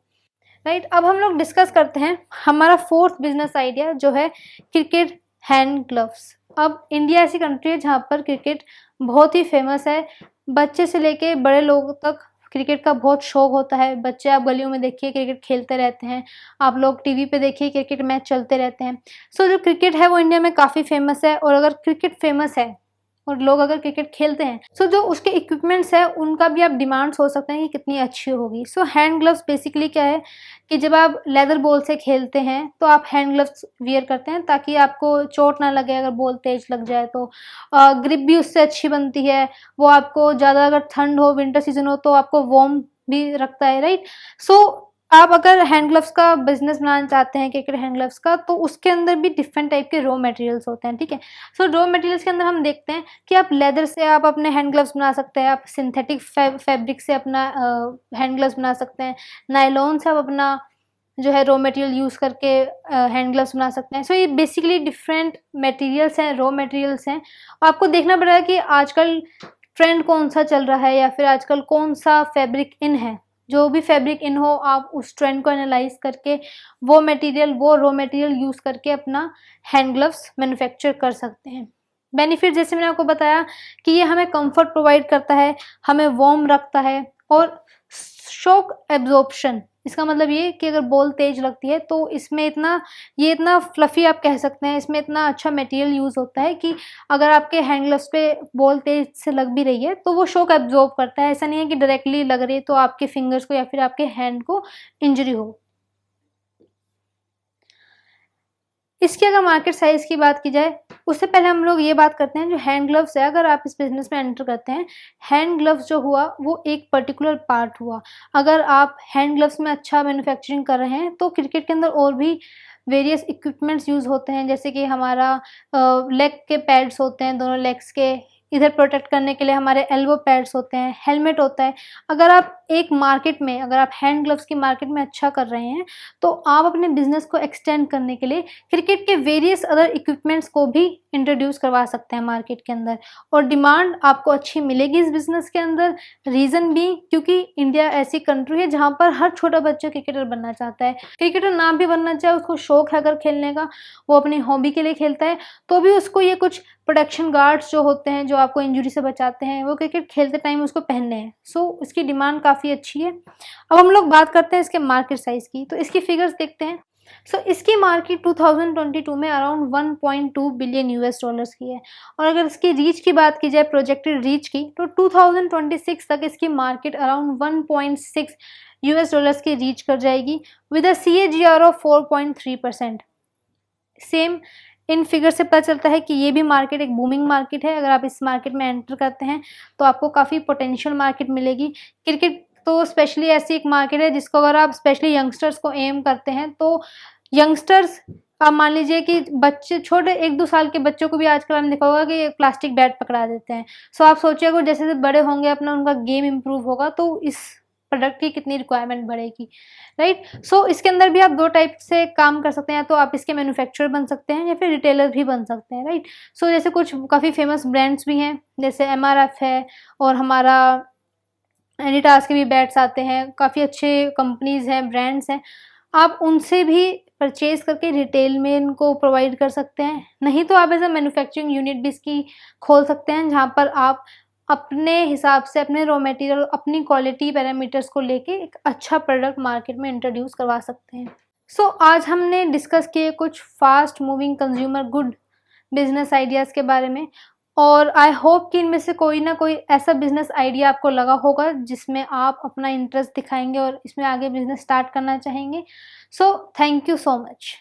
राइट। अब हम लोग डिस्कस करते हैं हमारा फोर्थ बिज़नेस आइडिया जो है क्रिकेट हैंड ग्लव्स। अब इंडिया ऐसी कंट्री है जहाँ पर क्रिकेट बहुत ही फेमस है। बच्चे से लेके बड़े लोगों तक क्रिकेट का बहुत शौक होता है। बच्चे आप गलियों में देखिए क्रिकेट खेलते रहते हैं, आप लोग टीवी पे देखिए क्रिकेट मैच चलते रहते हैं। सो जो क्रिकेट है वो इंडिया में काफ़ी फेमस है और अगर क्रिकेट फेमस है और लोग अगर क्रिकेट खेलते हैं सो जो उसके इक्विपमेंट्स है उनका भी आप डिमांड सोच सकते हैं कि कितनी अच्छी होगी। सो हैंड ग्लव्स बेसिकली क्या है कि जब आप लेदर बॉल से खेलते हैं तो आप हैंड ग्लव्स वियर करते हैं ताकि आपको चोट ना लगे अगर बॉल तेज लग जाए तो। ग्रिप भी उससे अच्छी बनती है, वो आपको ज़्यादा अगर ठंड हो, विंटर सीजन हो तो आपको वार्म भी रखता है, राइट। सो आप अगर हैंड ग्लव्स का बिजनेस बनाना चाहते हैं क्रिकेट हैंड ग्लव्स का, तो उसके अंदर भी डिफरेंट टाइप के रॉ मटेरियल्स होते हैं, ठीक है। सो रॉ मटेरियल्स के अंदर हम देखते हैं कि आप लेदर से आप अपने हैंड ग्लव्स बना सकते हैं, आप सिंथेटिक फैब्रिक से अपना हैंड ग्लव्स बना सकते हैं, नायलॉन से आप अपना जो है रॉ मटेरियल यूज़ करके हैंड ग्लव्स बना सकते हैं। सो ये बेसिकली डिफरेंट मटेरियल्स हैं, रॉ मटेरियल्स हैं। आपको देखना पड़ेगा कि आजकल ट्रेंड कौन सा चल रहा है या फिर आजकल कौन सा फैब्रिक इन है। जो भी फैब्रिक इन हो आप उस ट्रेंड को एनालाइज करके वो मटेरियल, वो रॉ मटेरियल यूज़ करके अपना हैंड ग्लव्स मैन्युफैक्चर कर सकते हैं। बेनिफिट जैसे मैंने आपको बताया कि ये हमें कंफर्ट प्रोवाइड करता है, हमें वार्म रखता है और शॉक एब्जॉर्प्शन, इसका मतलब ये कि अगर बॉल तेज लगती है तो इसमें इतना फ्लफी आप कह सकते हैं, इसमें इतना अच्छा मटेरियल यूज़ होता है कि अगर आपके हैंड ग्लव्स पे बॉल तेज से लग भी रही है तो वो शॉक एब्जॉर्ब करता है। ऐसा नहीं है कि डायरेक्टली लग रही है तो आपके फिंगर्स को या फिर आपके हैंड को इंजरी हो। इसकी अगर मार्केट साइज़ की बात की जाए उससे पहले हम लोग ये बात करते हैं जो हैंड ग्लव्स है, अगर आप इस बिज़नेस में एंटर करते हैं, हैंड ग्लव्स जो हुआ वो एक पर्टिकुलर पार्ट हुआ। अगर आप हैंड ग्लव्स में अच्छा मैन्युफैक्चरिंग कर रहे हैं तो क्रिकेट के अंदर और भी वेरियस इक्विपमेंट्स यूज़ होते हैं, जैसे कि हमारा लेग के पैड्स होते हैं, दोनों लेग्स के इधर प्रोटेक्ट करने के लिए हमारे एल्बो पैड्स होते हैं, हेलमेट होता है। अगर आप एक मार्केट में, अगर आप हैंड ग्लव्स की मार्केट में अच्छा कर रहे हैं, तो आप अपने बिजनेस को एक्सटेंड करने के लिए क्रिकेट के वेरियस अदर इक्विपमेंट्स को भी इंट्रोड्यूस करवा सकते हैं मार्केट के अंदर, और डिमांड आपको अच्छी मिलेगी इस बिजनेस के अंदर। रीज़न भी क्योंकि इंडिया ऐसी कंट्री है जहाँ पर हर छोटा बच्चा क्रिकेटर बनना चाहता है। क्रिकेटर ना भी बनना चाहे, उसको शौक है अगर खेलने का, वो अपनी हॉबी के लिए खेलता है, तो भी उसको ये कुछ प्रोटेक्शन गार्ड्स जो होते हैं, जो आपको इंजरी से बचाते हैं, वो क्रिकेट खेलते टाइम उसको पहनने हैं। सो इसकी डिमांड काफ़ी अच्छी है। अब हम लोग बात करते हैं इसके मार्केट साइज़ की, तो इसकी फिगर्स देखते हैं। इसकी मार्केट 2022 में अराउंड 1.2 बिलियन US डॉलर्स की है, और अगर इसकी रीच की बात की जाए, प्रोजेक्टेड रीच की, तो 2026 तक इसकी मार्केट अराउंड 1.6 US डॉलर्स की रीच कर जाएगी with a CAGR of 4.3%। Same in figure से पता चलता है कि ये भी मार्केट एक बूमिंग मार्केट है। अगर आप इस मार्केट में एंटर करते हैं तो आपको काफ़ी पोटेंशियल मार्केट मिलेगी। क्रिकेट तो स्पेशली ऐसी एक मार्केट है जिसको अगर आप स्पेशली यंगस्टर्स को एम करते हैं, तो यंगस्टर्स, आप मान लीजिए कि बच्चे, छोटे 1-2 साल के बच्चों को भी आजकल हमने देखा होगा कि प्लास्टिक बैट पकड़ा देते हैं। सो आप सोचिए अगर जैसे जैसे बड़े होंगे, अपना उनका गेम इम्प्रूव होगा, तो इस प्रोडक्ट की कितनी रिक्वायरमेंट बढ़ेगी, राइट। सो इसके अंदर भी आप 2 टाइप से काम कर सकते हैं, तो आप इसके मैन्युफैक्चरर बन सकते हैं या फिर रिटेलर भी बन सकते हैं, राइट। सो जैसे कुछ काफ़ी फेमस ब्रांड्स भी हैं, जैसे MRF है, और हमारा एडिटास के भी बैट्स आते हैं, काफ़ी अच्छे कंपनीज़ हैं, ब्रांड्स हैं। आप उनसे भी परचेज़ करके रिटेल में इनको प्रोवाइड कर सकते हैं। नहीं तो आप एज अ मैन्युफैक्चरिंग यूनिट भी इसकी खोल सकते हैं, जहाँ पर आप अपने हिसाब से, अपने रॉ मटेरियल, अपनी क्वालिटी पैरामीटर्स को लेके एक अच्छा प्रोडक्ट मार्केट में इंट्रोड्यूस करवा सकते हैं। आज हमने डिस्कस किए कुछ fast moving consumer good business ideas के बारे में, और आई होप कि इनमें से कोई ना कोई ऐसा बिजनेस आइडिया आपको लगा होगा जिसमें आप अपना इंटरेस्ट दिखाएंगे और इसमें आगे बिजनेस स्टार्ट करना चाहेंगे। Thank you so much.